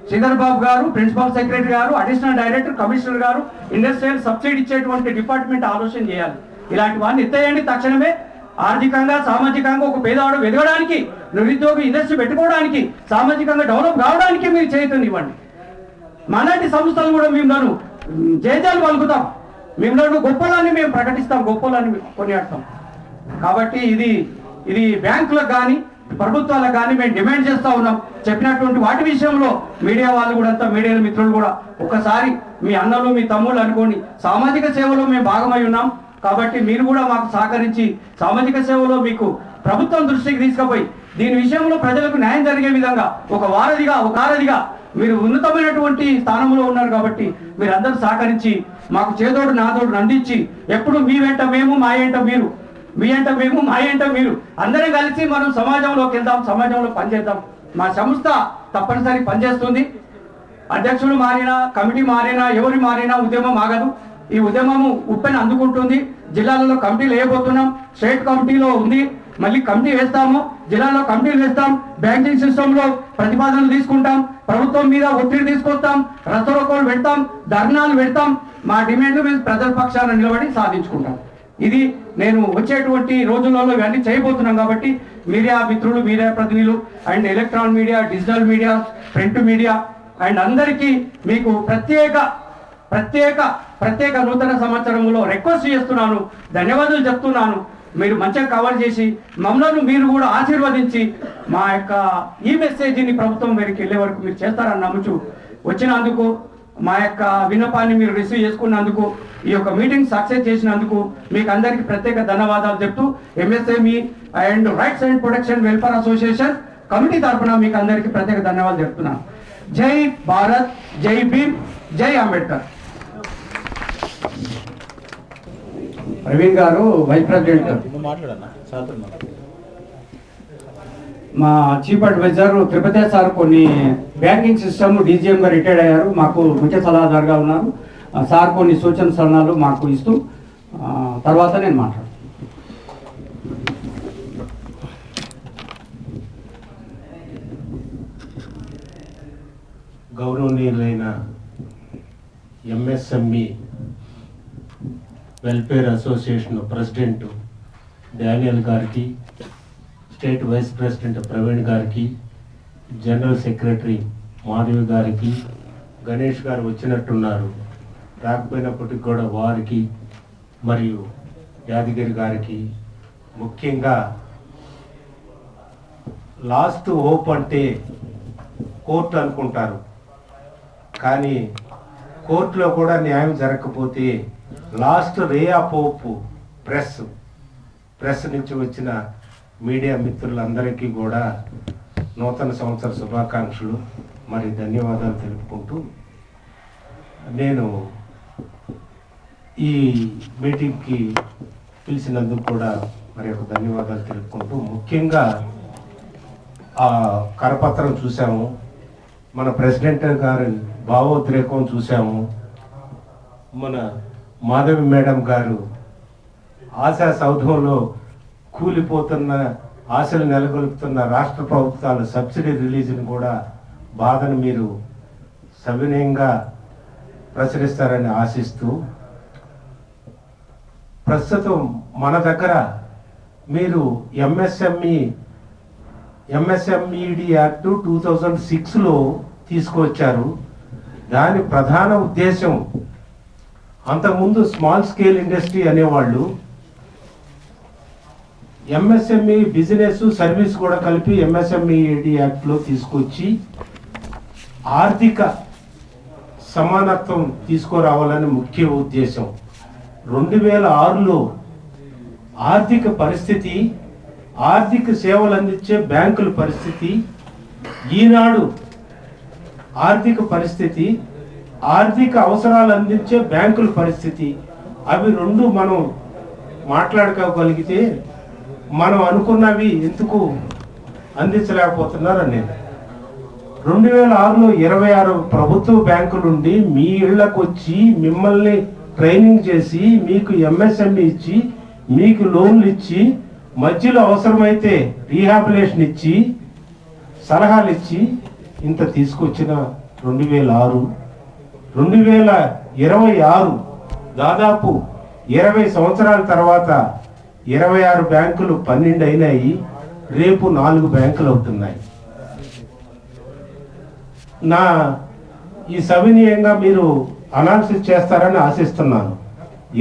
శ్రీధర్ బాబు గారు, ప్రిన్సిపల్ సెక్రటరీ గారు, అడిషనల్ డైరెక్టర్, కమిషనర్ గారు, ఇండస్ట్రియల్ సబ్సిడీ ఇచ్చేటువంటి డిపార్ట్మెంట్ ఆలోచన చేయాలి. ఇలాంటి వాడిని ఎత్తేయండి తక్షణమే. ఆర్థికంగా సామాజికంగా ఒక పేదవాడు ఎదగడానికి, నిరుద్యోగి ఇండస్ట్రీ పెట్టుకోవడానికి, సామాజికంగా డెవలప్ కావడానికి మీరు చేయుతనివ్వండి. మనటి సంస్థలు కూడా మేము జయజాలు పలుకుతాం, మేము గొప్పలాన్ని మేము ప్రకటిస్తాం, గొప్పలాన్ని కొనియాడతాం. కాబట్టి ఇది బ్యాంకులకు కానీ ప్రభుత్వాలకు కానీ మేము డిమాండ్ చేస్తూ ఉన్నాం. చెప్పినటువంటి వాటి విషయంలో మీడియా వాళ్ళు కూడా అంతా, మీడియా మిత్రులు కూడా ఒకసారి మీ అన్నలు మీ తమ్ముళ్ళు అనుకోండి, సామాజిక సేవలో మేము భాగమై ఉన్నాం. కాబట్టి మీరు కూడా మాకు సహకరించి సామాజిక సేవలో మీకు ప్రభుత్వం దృష్టికి తీసుకుపోయి దీని విషయంలో ప్రజలకు న్యాయం జరిగే విధంగా ఒక వారధిగా మీరు ఉన్నతమైనటువంటి స్థానంలో ఉన్నారు. కాబట్టి మీరు అందరూ సహకరించి మాకు చేదోడు నాదోడు అందించి ఎప్పుడు మీ వెంట మేము, మా వెంట మీరు, మీ వెంట మేము, మా వెంట మీరు అందరం కలిసి మనం సమాజంలోకి వెళ్దాం, సమాజంలో పనిచేద్దాం. మా సంస్థ తప్పనిసరి పనిచేస్తుంది. అధ్యక్షులు మారినా, కమిటీ మారినా, ఎవరు మారినా ఉద్యమం ఆగదు. ఈ ఉద్యమము ఉప్పెన అందుకుంటుంది. జిల్లాలలో కమిటీలు వేయబోతున్నాం, స్టేట్ కమిటీలో ఉంది, మళ్ళీ కమిటీ వేస్తాము, జిల్లాలో కమిటీలు వేస్తాం, బ్యాంకింగ్ సిస్టంలో ప్రతిపాదనలు తీసుకుంటాం, ప్రభుత్వం మీద ఒత్తిడి తీసుకొస్తాం, రసరోకోలు పెడతాం, ధర్నాలు పెడతాం. మా డిమాండ్లు మేము ప్రజల పక్షాన నిలబడి సాధించుకుంటాం. ఇది నేను వచ్చేటువంటి రోజులలో ఇవన్నీ చేయబోతున్నాం. కాబట్టి మీడియా మిత్రులు, మీడియా ప్రతినిధులు and electronic media, digital media, print media and అందరికీ మీకు ప్రత్యేక నూతన సంవత్సరంలో రిక్వెస్ట్ చేస్తున్నాను, ధన్యవాదాలు చెప్తున్నాను. మీరు మంచిగా కవర్ చేసి మమ్మల్ని మీరు కూడా ఆశీర్వదించి మా యొక్క ఈ మెసేజ్ని ప్రభుత్వం మేరకు వెళ్ళే వరకు మీరు చేస్తారని నమ్ముచు వచ్చినందుకు, మా యొక్క విన్నపాన్ని మీరు రిసీవ్ చేసుకున్నందుకు, ఈ యొక్క మీటింగ్ సక్సెస్ చేసినందుకు మీకు అందరికీ ప్రత్యేక ధన్యవాదాలు చెప్తూ MSME and rights and protection welfare association committee తరఫున మీకు అందరికీ ప్రత్యేక ధన్యవాదాలు చెప్తున్నాను. జై భారత్, జై భీమ్, జై అంబేద్కర్. ప్రవీణ్ గారు వైస్ ప్రెసిడెంట్, మా చీఫ్ అడ్వైజర్ తిరుపతి సార్ కొన్ని బ్యాంకింగ్ సిస్టమ్ డీజీఎంగా రిటైర్డ్ అయ్యారు, మాకు ముఖ్య సలహాదారుగా ఉన్నారు. సార్ కొన్ని సూచన సలహాలు మాకు ఇస్తూ తర్వాత నేను మాట్లాడు. గౌరవనీయులైన MSME welfare association president Daniel గారికి, స్టేట్ వైస్ ప్రెసిడెంట్ ప్రవీణ్ గారికి, జనరల్ సెక్రటరీ మాధవి గారికి, గణేష్ గారు వచ్చినట్టున్నారు, రాకపోయినప్పటికీ కూడా వారికి, మరియు యాదగిరి గారికి, ముఖ్యంగా లాస్ట్ హోప్ అంటే కోర్టు అనుకుంటారు, కానీ కోర్టులో కూడా న్యాయం జరగకపోతే last ray of hope press నుంచి వచ్చిన మీడియా మిత్రులందరికీ కూడా నూతన సంవత్సర శుభాకాంక్షలు మరి ధన్యవాదాలు తెలుపుకుంటూ, నేను ఈ మీటింగ్కి పిలిచినందుకు కూడా మరి ఒక ధన్యవాదాలు తెలుపుకుంటూ, ముఖ్యంగా ఆ కరపత్రం చూసాము, మన ప్రెసిడెంట్ గారి భావోద్రేకం చూసాము, మన మాధవి మేడం గారు ఆశా సౌధంలో కూలిపోతున్న ఆశలు నెలకొల్పుతున్న రాష్ట్ర ప్రభుత్వాల సబ్సిడీ రిలీజ్ని కూడా బాధను మీరు సవినయంగా ప్రచురిస్తారని ఆశిస్తూ, ప్రస్తుతం మన దగ్గర మీరు ఎంఎస్ఎంఈడి యాక్ట్ 2006లో తీసుకువచ్చారు. దాని ప్రధాన ఉద్దేశం, అంతకుముందు స్మాల్ స్కేల్ ఇండస్ట్రీ అనేవాళ్ళు ఎంఎస్ఎంఈ బిజినెస్ సర్వీస్ కూడా కలిపి ఎంఎస్ఎంఈడి యాక్ట్లో తీసుకొచ్చి ఆర్థిక సమానత్వం తీసుకురావాలని ముఖ్య ఉద్దేశం. 2006లో ఆర్థిక పరిస్థితి, ఆర్థిక సేవలు అందించే బ్యాంకుల పరిస్థితి, ఈనాడు ఆర్థిక పరిస్థితి, ఆర్థిక అవసరాలు అందించే బ్యాంకుల పరిస్థితి, అవి రెండు మనం మాట్లాడుకోగలిగితే మనం అనుకున్నవి ఎందుకు అందించలేకపోతున్నారు అనేది. 2006లో 26 ప్రభుత్వ బ్యాంకులుండి మీ ఇళ్లకు వచ్చి మిమ్మల్ని ట్రైనింగ్ చేసి మీకు ఎంఎస్ఎంఈ ఇచ్చి మీకు లోన్లు ఇచ్చి మధ్యలో అవసరమైతే రీహాబిలేషన్ ఇచ్చి సలహాలు ఇచ్చి ఇంత తీసుకొచ్చిన 2006, 2026 దాదాపు 20 సంవత్సరాల తర్వాత 26 బ్యాంకులు 12 అయినాయి, రేపు 4 బ్యాంకులు అవుతున్నాయి. నా ఈ సవినీయంగా మీరు అనాలిసిస్ చేస్తారని ఆశిస్తున్నాను.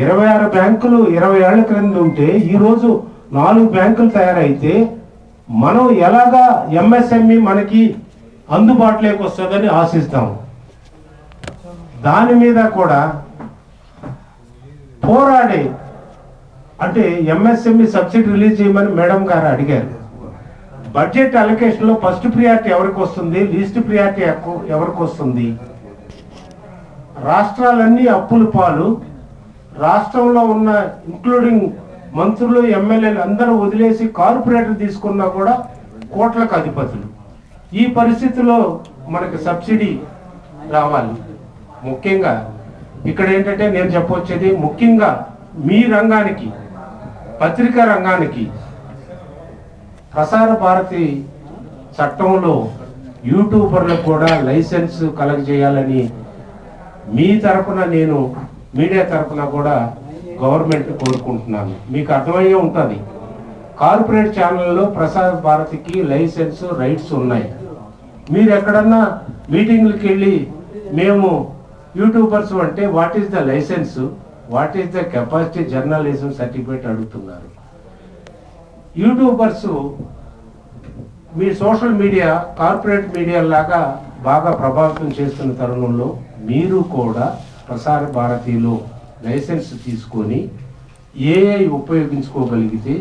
26 బ్యాంకులు 20 ఏళ్ల క్రింద ఉంటే ఈరోజు 4 బ్యాంకులు తయారైతే మనం ఎలాగా ఎంఎస్ఎంఈ మనకి అందుబాటులోకి వస్తుందని ఆశిస్తాం. దాని మీద కూడా పోరాడే, అంటే ఎంఎస్ఎంఈ సబ్సిడీ రిలీజ్ చేయమని మేడం గారు అడిగారు. బడ్జెట్ అలొకేషన్లో ఫస్ట్ ప్రియారిటీ ఎవరికి వస్తుంది, లీస్ట్ ప్రియారిటీ ఎవరికి వస్తుంది? రాష్ట్రాలన్నీ అప్పుల పాలు, రాష్ట్రంలో ఉన్న ఇంక్లూడింగ్ మంత్రులు ఎమ్మెల్యేలు అందరూ వదిలేసి కార్పొరేటర్ తీసుకున్నా కూడా కోట్లకు అధిపతులు. ఈ పరిస్థితిలో మనకి సబ్సిడీ రావాలి. ముఖ్యంగా ఇక్కడ ఏంటంటే నేను చెప్పొచ్చేది, ముఖ్యంగా మీ రంగానికి, పత్రికా రంగానికి ప్రసార భారతి చట్టంలో యూట్యూబర్లకు కూడా లైసెన్స్ కలగజేయాలని మీ తరపున, నేను మీడియా తరపున కూడా గవర్నమెంట్ కోరుకుంటున్నాను. మీకు అర్థమయ్యే ఉంటుంది, కార్పొరేట్ ఛానల్లో ప్రసార భారతికి లైసెన్స్ రైట్స్ ఉన్నాయి. మీరు ఎక్కడన్నా మీటింగ్లకు వెళ్ళి మేము యూట్యూబర్స్ అంటే what is the license, what is the capacity journalism certificate అడుగుతున్నారు. యూట్యూబర్స్ మీ సోషల్ మీడియా కార్పొరేట్ మీడియా లాగా బాగా ప్రభావితం చేస్తున్న తరుణంలో మీరు కూడా ప్రసార భారతిలో లైసెన్స్ తీసుకొని ఏఐ ఉపయోగించుకోగలిగితే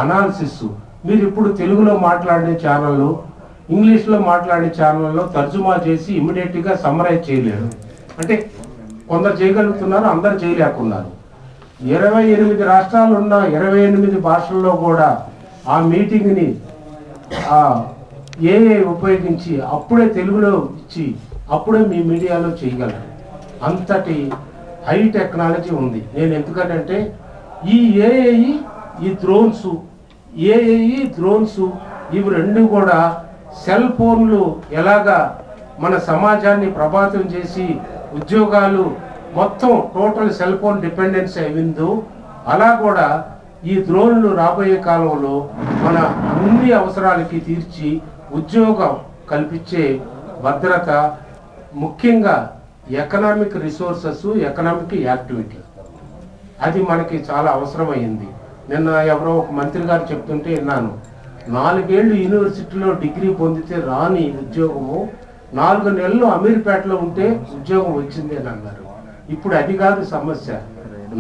అనాలిసిస్, మీరు ఇప్పుడు తెలుగులో మాట్లాడే ఛానళ్ళు, ఇంగ్లీష్లో మాట్లాడే ఛానల్లో తర్జుమా చేసి ఇమీడియట్గా సమ్మరైజ్ చేయలేరు. అంటే కొందరు చేయగలుగుతున్నారు, అందరు చేయలేకున్నారు. 28 రాష్ట్రాలు ఉన్న 28 భాషల్లో కూడా ఆ మీటింగ్ని ఏఐ ఉపయోగించి అప్పుడే తెలుగులో ఇచ్చి అప్పుడే మీ మీడియాలో చేయగలరు. అంతటి హై టెక్నాలజీ ఉంది. నేను ఎందుకంటే ఈ ఏఐ, ఈ డ్రోన్స్ ఇవి రెండు కూడా సెల్ ఫోన్లు ఎలాగా మన సమాజాన్ని ప్రభావితం చేసి ఉద్యోగాలు మొత్తం టోటల్ సెల్ ఫోన్ డిపెండెన్స్ అయిందో, అలా కూడా ఈ డ్రోన్లు రాబోయే కాలంలో మన అన్ని అవసరాలకి తీర్చి ఉద్యోగం కల్పించే భద్రత, ముఖ్యంగా ఎకనామిక్ రిసోర్సెస్, ఎకనామిక్ యాక్టివిటీ, అది మనకి చాలా అవసరమైంది. నిన్న ఎవరో ఒక మంత్రి గారు చెప్తుంటే విన్నాను, 4 ఏళ్ళు యూనివర్సిటీలో డిగ్రీ పొందితే రాని ఉద్యోగము 4 నెలలు అమీర్పేటలో ఉంటే ఉద్యోగం వచ్చింది అని అన్నారు. ఇప్పుడు అది కాదు సమస్య.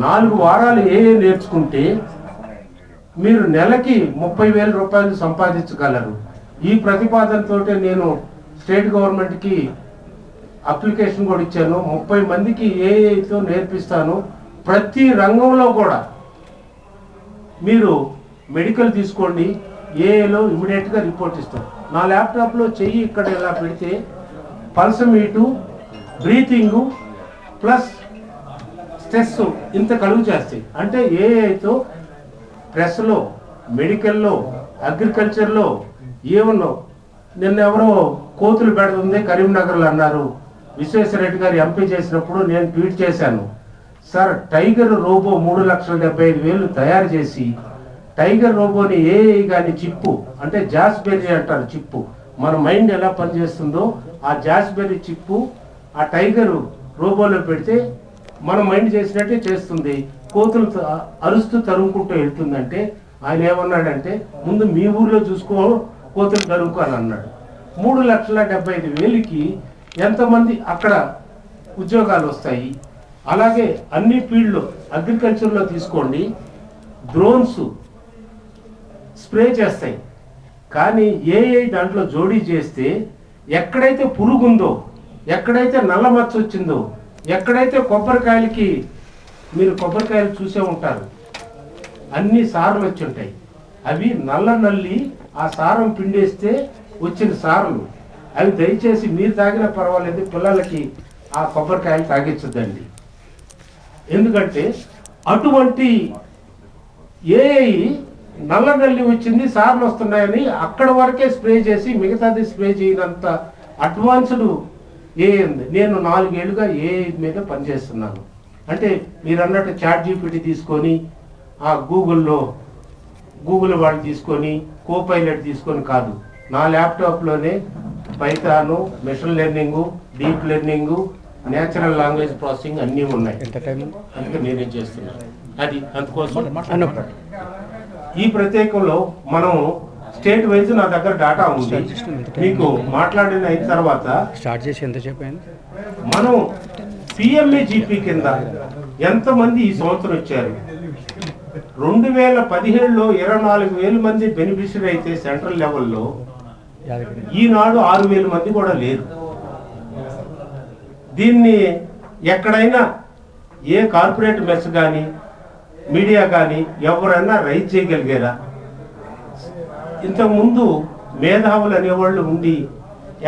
4 వారాలు ఏఏ నేర్చుకుంటే మీరు నెలకి 30,000 రూపాయలు సంపాదించగలరు. ఈ ప్రతిపాదనతో నేను స్టేట్ గవర్నమెంట్కి అప్లికేషన్ కూడా ఇచ్చాను. 30 మందికి ఏఐతో నేర్పిస్తాను. ప్రతి రంగంలో కూడా మీరు మెడికల్ తీసుకోండి, ఏఐలో ఇమీడియట్గా రిపోర్ట్ ఇస్తాం. నా ల్యాప్టాప్లో చెయ్యి ఇక్కడ ఇలా పెడితే పల్స్ మీటు, బ్రీతింగు ప్లస్ స్ట్రెస్ ఇంత కలుగు చేస్తాయి. అంటే ఏఐతో ప్రెస్లో, మెడికల్లో, అగ్రికల్చర్లో, ఈవెన్ నిన్న ఎవరో కోతులు పెడుతుంది కరీంనగర్లో అన్నారు. విశ్వేశ్వరరెడ్డి గారు ఎంపీ చేసినప్పుడు నేను ట్వీట్ చేశాను, సార్ టైగర్ రోబో 3,75,000 తయారు చేసి, టైగర్ రోబోని ఏఐ కానీ చిప్పు, అంటే జాస్బెర్రీ అంటారు చిప్పు, మన మైండ్ ఎలా పనిచేస్తుందో ఆ జాస్బెర్రీ చిప్పు ఆ టైగర్ రోబోలో పెడితే మన మైండ్ చేసినట్టే చేస్తుంది. కోతులు అరుస్తూ తరుముకుంటూ వెళ్తుందంటే ఆయన ఏమన్నాడంటే, ముందు మీ ఊర్లో చూసుకో, కోతులు తరుముకో అని అన్నాడు. 3,75,000కి ఎంతమంది అక్కడ ఉద్యోగాలు వస్తాయి. అలాగే అన్ని ఫీల్డ్లో, అగ్రికల్చర్లో తీసుకోండి, డ్రోన్స్ స్ప్రే చేస్తాయి. కానీ ఏఐ దాంట్లో జోడీ చేస్తే ఎక్కడైతే పురుగుందో, ఎక్కడైతే నల్ల మచ్చ వచ్చిందో, ఎక్కడైతే కొబ్బరికాయలకి, మీరు కొబ్బరికాయలు చూసే ఉంటారు, అన్ని సారులు వచ్చి ఉంటాయి. అవి నల్లి ఆ సారం పిండేస్తే వచ్చిన సారులు. అవి దయచేసి మీరు తాగినా పర్వాలేదు, పిల్లలకి ఆ కొబ్బరికాయలు తాగించద్దండి. ఎందుకంటే అటువంటి ఏఐ నల్లి వచ్చింది, సార్లు వస్తున్నాయని అక్కడ వరకే స్ప్రే చేసి మిగతాది స్ప్రే చేయనంత అడ్వాన్స్డ్ ఏఐ ఉంది. నేను 4 ఏళ్ళుగా ఏఐ మీద పనిచేస్తున్నాను. అంటే మీరు అన్నట్టు చాట్ జీపీటీ తీసుకొని ఆ గూగుల్లో గూగుల్ వాళ్ళు తీసుకొని కోపైలట్ తీసుకొని కాదు, నా ల్యాప్టాప్లోనే Python, machine learning, deep learning, natural language processing అన్నీ ఉన్నాయి. అందుకే నేనే చేస్తున్నాను. అది అందుకోసం ఈ ప్రత్యేకంలో మనం స్టేట్ వైజ్ నా దగ్గర డేటా ఉంది. మీకు మాట్లాడిన అయిన తర్వాత స్టార్ట్ చేసి ఎంత చెప్పాను, మనం పిఎంఏజీపీ కింద ఎంతమంది ఈ సంవత్సరం వచ్చారు? 2017లో 24,000 మంది బెనిఫిషరీ అయితే సెంట్రల్ లెవెల్లో ఈనాడు 6,000 మంది కూడా లేరు. దీన్ని ఎక్కడైనా ఏ కార్పొరేట్ మెస్ కానీ మీడియా కానీ ఎవరైనా రైజ్ చేయగలిగారా? ఇంతకుముందు మేధావులు అనేవాళ్ళు ఉండి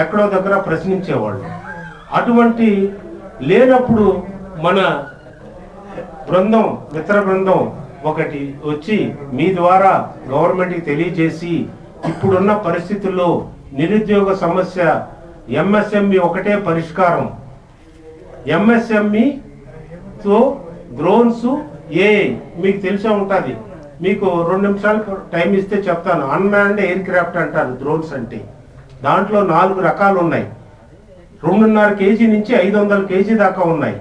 ఎక్కడో దగ్గర ప్రశ్నించేవాళ్ళు. అటువంటి లేనప్పుడు మన బృందం, మిత్ర బృందం ఒకటి వచ్చి మీ ద్వారా గవర్నమెంట్కి తెలియజేసి ఇప్పుడున్న పరిస్థితుల్లో నిరుద్యోగ సమస్య ఎంఎస్ఎంఈ ఒకటే పరిష్కారం. ఎంఎస్ఎంఈతో డ్రోన్స్ ఏఐ మీకు తెలిసే ఉంటుంది. మీకు 2 నిమిషాలు టైం ఇస్తే చెప్తాను. అన్మ్యాన్డ్ ఎయిర్ క్రాఫ్ట్ అంటారు డ్రోన్స్ అంటే. దాంట్లో 4 రకాలు ఉన్నాయి. 2.5 కేజీ నుంచి 500 కేజీ దాకా ఉన్నాయి.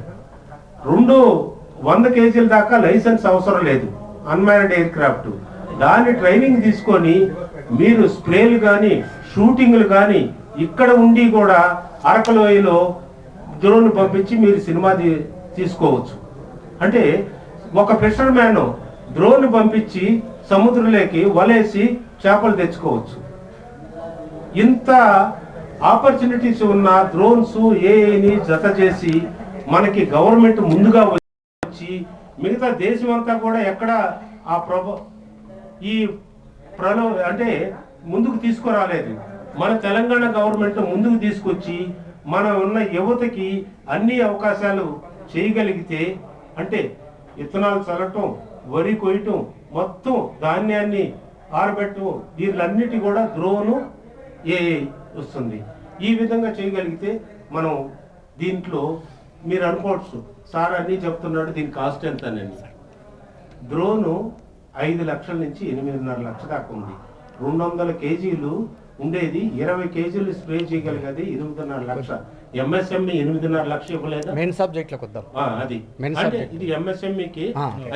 100 కేజీల దాకా లైసెన్స్ అవసరం లేదు అన్మ్యాన్డ్ ఎయిర్ క్రాఫ్ట్. దాన్ని ట్రైనింగ్ తీసుకొని మీరు స్ప్రేలు కానీ షూటింగ్లు కానీ ఇక్కడ ఉండి కూడా అరకలోయలో డ్రోన్ పంపించి మీరు సినిమా తీసుకోవచ్చు. అంటే ఒక ఫిషర్ మ్యాన్ డ్రోన్ పంపించి సముద్రంలోకి వలేసి చేపలు తెచ్చుకోవచ్చు. ఇంత ఆపర్చునిటీస్ ఉన్న డ్రోన్స్ ఏఐని జత చేసి మనకి గవర్నమెంట్ ముందుగా వచ్చి మిగతా దేశం అంతా కూడా ఎక్కడ ఆ ఈ అంటే ముందుకు తీసుకురాలేదు. మన తెలంగాణ గవర్నమెంట్ ముందుకు తీసుకొచ్చి మన ఉన్న యువతకి అన్ని అవకాశాలు చేయగలిగితే, అంటే విత్తనాలు చల్లటం, వరి కొయ్యటం, మొత్తం ధాన్యాన్ని ఆరబెట్టడం, వీళ్ళన్నిటి కూడా డ్రోను ఏఐ వస్తుంది. ఈ విధంగా చేయగలిగితే మనం దీంట్లో మీరు అనుకోవచ్చు సార్ అన్నీ చెప్తున్నాడు, దీని కాస్ట్ ఎంత అని. డ్రోను 5 లక్షల నుంచి 8.5 లక్షల దాకా ఉంది. 200 కేజీలు ఉండేది 20 కేజీలు స్ప్రే చేయగలిగేది 8.5 లక్ష. ఎంఎస్ఎంఈ 8.5 లక్ష ఇవ్వలేదా? మెయిన్ సబ్జెక్ట్లోకి వద్దాం. అది అంటే ఇది ఎంఎస్ఎంఈకి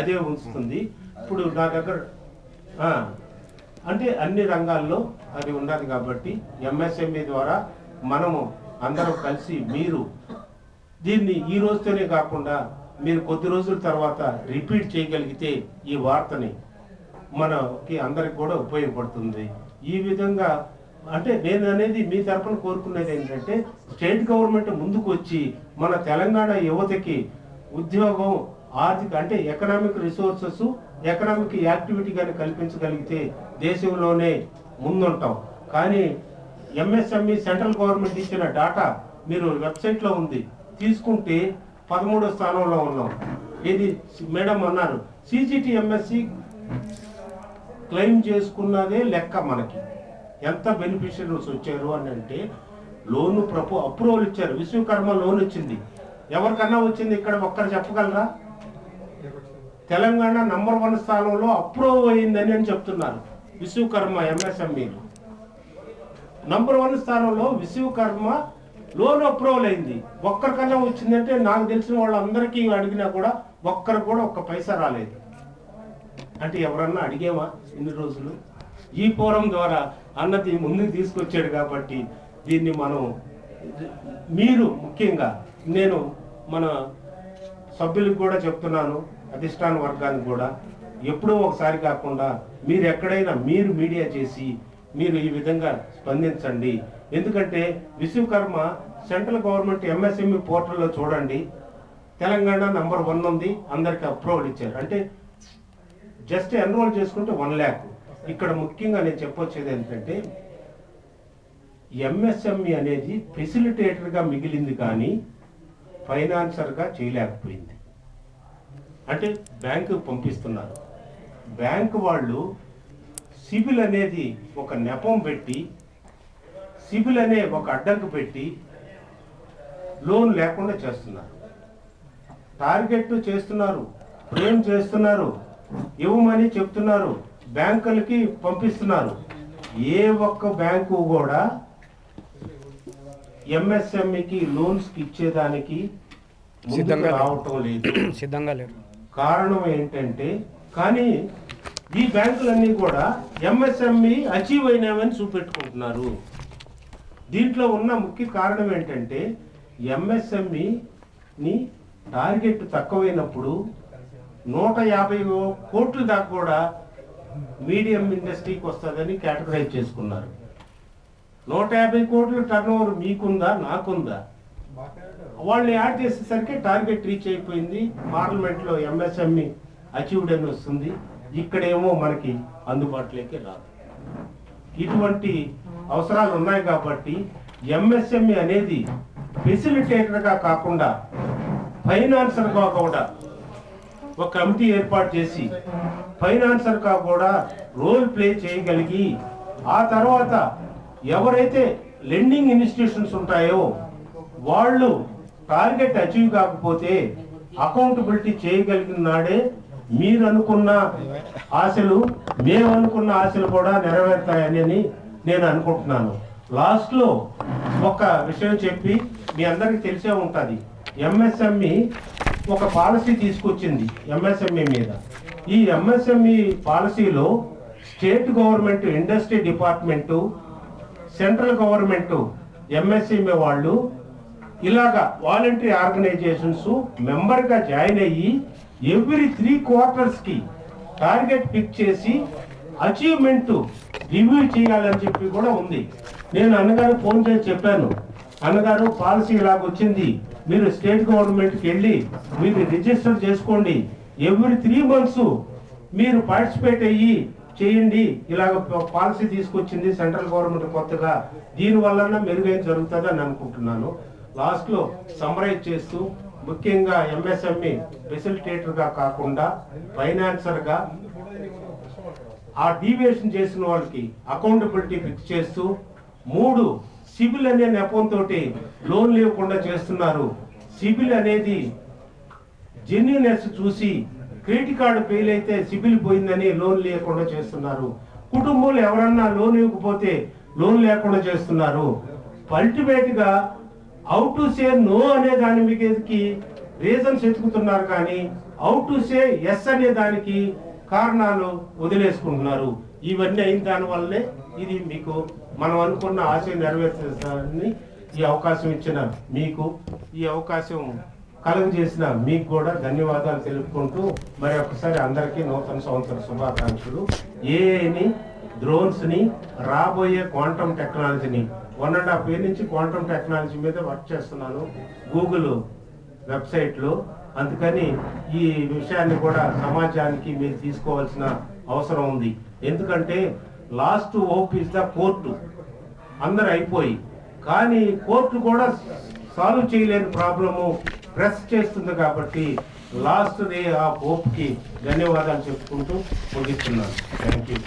అదే ఉంచుతుంది. ఇప్పుడు నా దగ్గర అంటే అన్ని రంగాల్లో అది ఉన్నది కాబట్టి ఎంఎస్ఎంఈ ద్వారా మనము అందరం కలిసి మీరు దీన్ని ఈ రోజుతోనే కాకుండా మీరు కొద్ది రోజుల తర్వాత రిపీట్ చేయగలిగితే ఈ వార్తని మనకి అందరికి కూడా ఉపయోగపడుతుంది. ఈ విధంగా అంటే నేను అనేది మీ తరఫున కోరుకునేది ఏంటంటే స్టేట్ గవర్నమెంట్ ముందుకు వచ్చి మన తెలంగాణ యువతకి ఉద్యోగం, ఆర్థిక అంటే ఎకనామిక్ రిసోర్సెస్, ఎకనామిక్ యాక్టివిటీ కానీ కల్పించగలిగితే దేశంలోనే ముందుంటాం. కానీ ఎంఎస్ఎంఈ సెంట్రల్ గవర్నమెంట్ ఇచ్చిన డాటా మీరు వెబ్సైట్లో ఉంది, తీసుకుంటే 13వ స్థానంలో ఉన్నాం. ఇది మేడం అన్నారు సిజిటి ఎంఎస్సి క్లెయిమ్ చేసుకున్నదే లెక్క. మనకి ఎంత బెనిఫిషియరీస్ వచ్చారు అని అంటే లోను అప్రూవల్ ఇచ్చారు. విశ్వకర్మ లోన్ వచ్చింది. ఎవరికన్నా వచ్చింది ఇక్కడ ఒక్కరు చెప్పగలరా? తెలంగాణ నంబర్ 1 స్థానంలో అప్రూవ్ అయిందని అని చెప్తున్నారు. విశ్వకర్మ ఎంఎస్ఎంఈలు నంబర్ 1 స్థానంలో విశ్వకర్మ లోన్ అప్రూవల్ అయింది. ఒక్కరికన్నా వచ్చిందంటే నాకు తెలిసిన వాళ్ళందరికీ అడిగినా కూడా ఒక్కరు కూడా ఒక్క పైసా రాలేదు. అంటే ఎవరన్నా అడిగేమా ఇన్ని రోజులు? ఈ ఫోరం ద్వారా అన్నది ముందుకు తీసుకొచ్చాడు కాబట్టి దీన్ని మనం మీరు ముఖ్యంగా నేను మన సభ్యులకు కూడా చెప్తున్నాను, అధిష్టాన వర్గానికి కూడా ఎప్పుడూ ఒకసారి కాకుండా మీరు ఎక్కడైనా మీరు మీడియా చేసి మీరు ఈ విధంగా స్పందించండి. ఎందుకంటే విశ్వకర్మ సెంట్రల్ గవర్నమెంట్ ఎంఎస్ఎంఈ పోర్టల్లో చూడండి, తెలంగాణ నంబర్ 1 ఉంది, అందరికి అప్రూవల్ ఇచ్చారు. అంటే జస్ట్ ఎన్రోల్ చేసుకుంటే 1 lakh. ఇక్కడ ముఖ్యంగా నేను చెప్పొచ్చేది ఏంటంటే ఎంఎస్ఎంఈ అనేది ఫెసిలిటేటర్గా మిగిలింది కానీ ఫైనాన్సర్గా చేయలేకపోయింది. అంటే బ్యాంకు పంపిస్తున్నారు, బ్యాంకు వాళ్ళు సిబిల్ అనేది ఒక నెపం పెట్టి, సిబిల్ అనే ఒక అడ్డంకు పెట్టి లోన్ లేకుండా చేస్తున్నారు. టార్గెట్ చేస్తున్నారు, ఫ్రేమ్ చేస్తున్నారు, ఇవ్వమని చెప్తున్నారు, బ్యాంకులకి పంపిస్తున్నారు. ఏ ఒక్క బ్యాంకు కూడా ఎంఎస్ఎంఈకి లోన్స్కి ఇచ్చేదానికి ముందుకు రావటం లేదు, సిద్ధంగా లేరు. కారణం ఏంటంటే, కానీ ఈ బ్యాంకులన్నీ కూడా ఎంఎస్ఎంఈ అచీవ్ అయినామని చూపెట్టుకుంటున్నారు. దీంట్లో ఉన్న ముఖ్య కారణం ఏంటంటే, ఎంఎస్ఎంఈని టార్గెట్ తక్కువైనప్పుడు 150 కోట్ల దాకా కూడా మీడియం ఇండస్ట్రీకి వస్తుందని కేటగరైజ్ చేసుకున్నారు. 150 కోట్ల టర్న్ ఓవర్ మీకుందా, నాకుందా? వాళ్ళని యాడ్ చేసేసరికి టార్గెట్ రీచ్ అయిపోయింది. పార్లమెంట్లో ఎంఎస్ఎంఈ అచీవ్డ్ అని వస్తుంది, ఇక్కడేమో మనకి అందుబాటులోకి రాదు. ఇటువంటి అవసరాలు ఉన్నాయి కాబట్టి ఎంఎస్ఎంఈ అనేది ఫెసిలిటేటర్గా కాకుండా ఫైనాన్సర్గా కూడా ఒక కమిటీ ఏర్పాటు చేసి ఫైనాన్సర్గా కూడా రోల్ ప్లే చేయగలిగి, ఆ తర్వాత ఎవరైతే లెండింగ్ ఇన్స్టిట్యూషన్స్ ఉంటాయో వాళ్ళు టార్గెట్ అచీవ్ కాకపోతే అకౌంటబిలిటీ చేయగలిగిన నాడే మీరు అనుకున్న ఆశలు, మేము అనుకున్న ఆశలు కూడా నెరవేరుతాయని నేను అనుకుంటున్నాను. లాస్ట్లో ఒక విషయం చెప్పి, మీ అందరికీ తెలిసే ఉంటుంది, ఎంఎస్ఎంఈ ఒక పాలసీ తీసుకొచ్చింది ఎంఎస్ఎంఈ మీద. ఈ ఎంఎస్ఎంఈ పాలసీలో state government industry department, central government MSME వాళ్ళు ఇలాగా వాలంటరీ ఆర్గనైజేషన్స్ మెంబర్గా జాయిన్ అయ్యి ఎవ్రీ 3 క్వార్టర్స్కి టార్గెట్ పిక్ చేసి అచీవ్మెంట్ రివ్యూ చేయాలని చెప్పి కూడా ఉంది. నేను అన్నగారు ఫోన్ చేసి చెప్పాను, అన్నగారు పాలసీ ఇలాగొచ్చింది, మీరు స్టేట్ గవర్నమెంట్కి వెళ్ళి మీరు రిజిస్టర్ చేసుకోండి, ఎవ్రీ 3 months మీరు పార్టిసిపేట్ అయ్యి చేయండి, ఇలాగ పాలసీ తీసుకొచ్చింది సెంట్రల్ గవర్నమెంట్ కొత్తగా, దీనివల్ల మెరుగైన జరుగుతుంది అని అనుకుంటున్నాను. లాస్ట్లో సమ్మరైజ్ చేస్తూ, ముఖ్యంగా ఎంఎస్ఎంఈ ఫెసిలిటేటర్గా కాకుండా ఫైనాన్సర్గా ఆ డీవియేషన్ చేసిన వాళ్ళకి అకౌంటబిలిటీ ఫిక్స్ చేస్తూ, 3 సిబిల్ అనే నెపంతో లోన్లు ఇవ్వకుండా చేస్తున్నారు. సిబిల్ అనేది జెన్యూనెస్ చూసి క్రెడిట్ కార్డు ఫెయిల్ అయితే సిబిల్ పోయిందని లోన్ లేకుండా చేస్తున్నారు. కుటుంబంలో ఎవరన్నా లోన్ ఇవ్వకపోతే లోన్ లేకుండా చేస్తున్నారు. అల్టిమేట్ గా హౌ టు సే నో అనే దాని మీదకి రీజన్స్ ఎత్తుకుతున్నారు, కానీ హౌ టు సే ఎస్ అనే దానికి కారణాలు వదిలేసుకుంటున్నారు. ఇవన్నీ అయిన దాని వల్లనే ఇది మీకు మనం అనుకున్న ఆశ నెరవేర్చాలని ఈ అవకాశం ఇచ్చిన మీకు, ఈ అవకాశం కలుగజేసిన మీకు కూడా ధన్యవాదాలు తెలుపుకుంటూ, మరి ఒకసారి అందరికీ నూతన సంవత్సర శుభాకాంక్షలు. ఏఐని, డ్రోన్స్ని, రాబోయే క్వాంటమ్ టెక్నాలజీని 1.5 year నుంచి క్వాంటమ్ టెక్నాలజీ మీద వర్క్ చేస్తున్నాను గూగుల్ వెబ్సైట్లో. అందుకని ఈ విషయాన్ని కూడా సమాజానికి మీరు తీసుకోవాల్సిన అవసరం ఉంది. ఎందుకంటే last hope is the court. అందరు అయిపోయి, కానీ కోర్టు కూడా సాల్వ్ చేయలేని ప్రాబ్లము ప్రెస్ చేస్తుంది. కాబట్టి లాస్ట్ డే ఆ హోప్కి ధన్యవాదాలు చెప్పుకుంటూ ముగిస్తున్నాను. Thank you.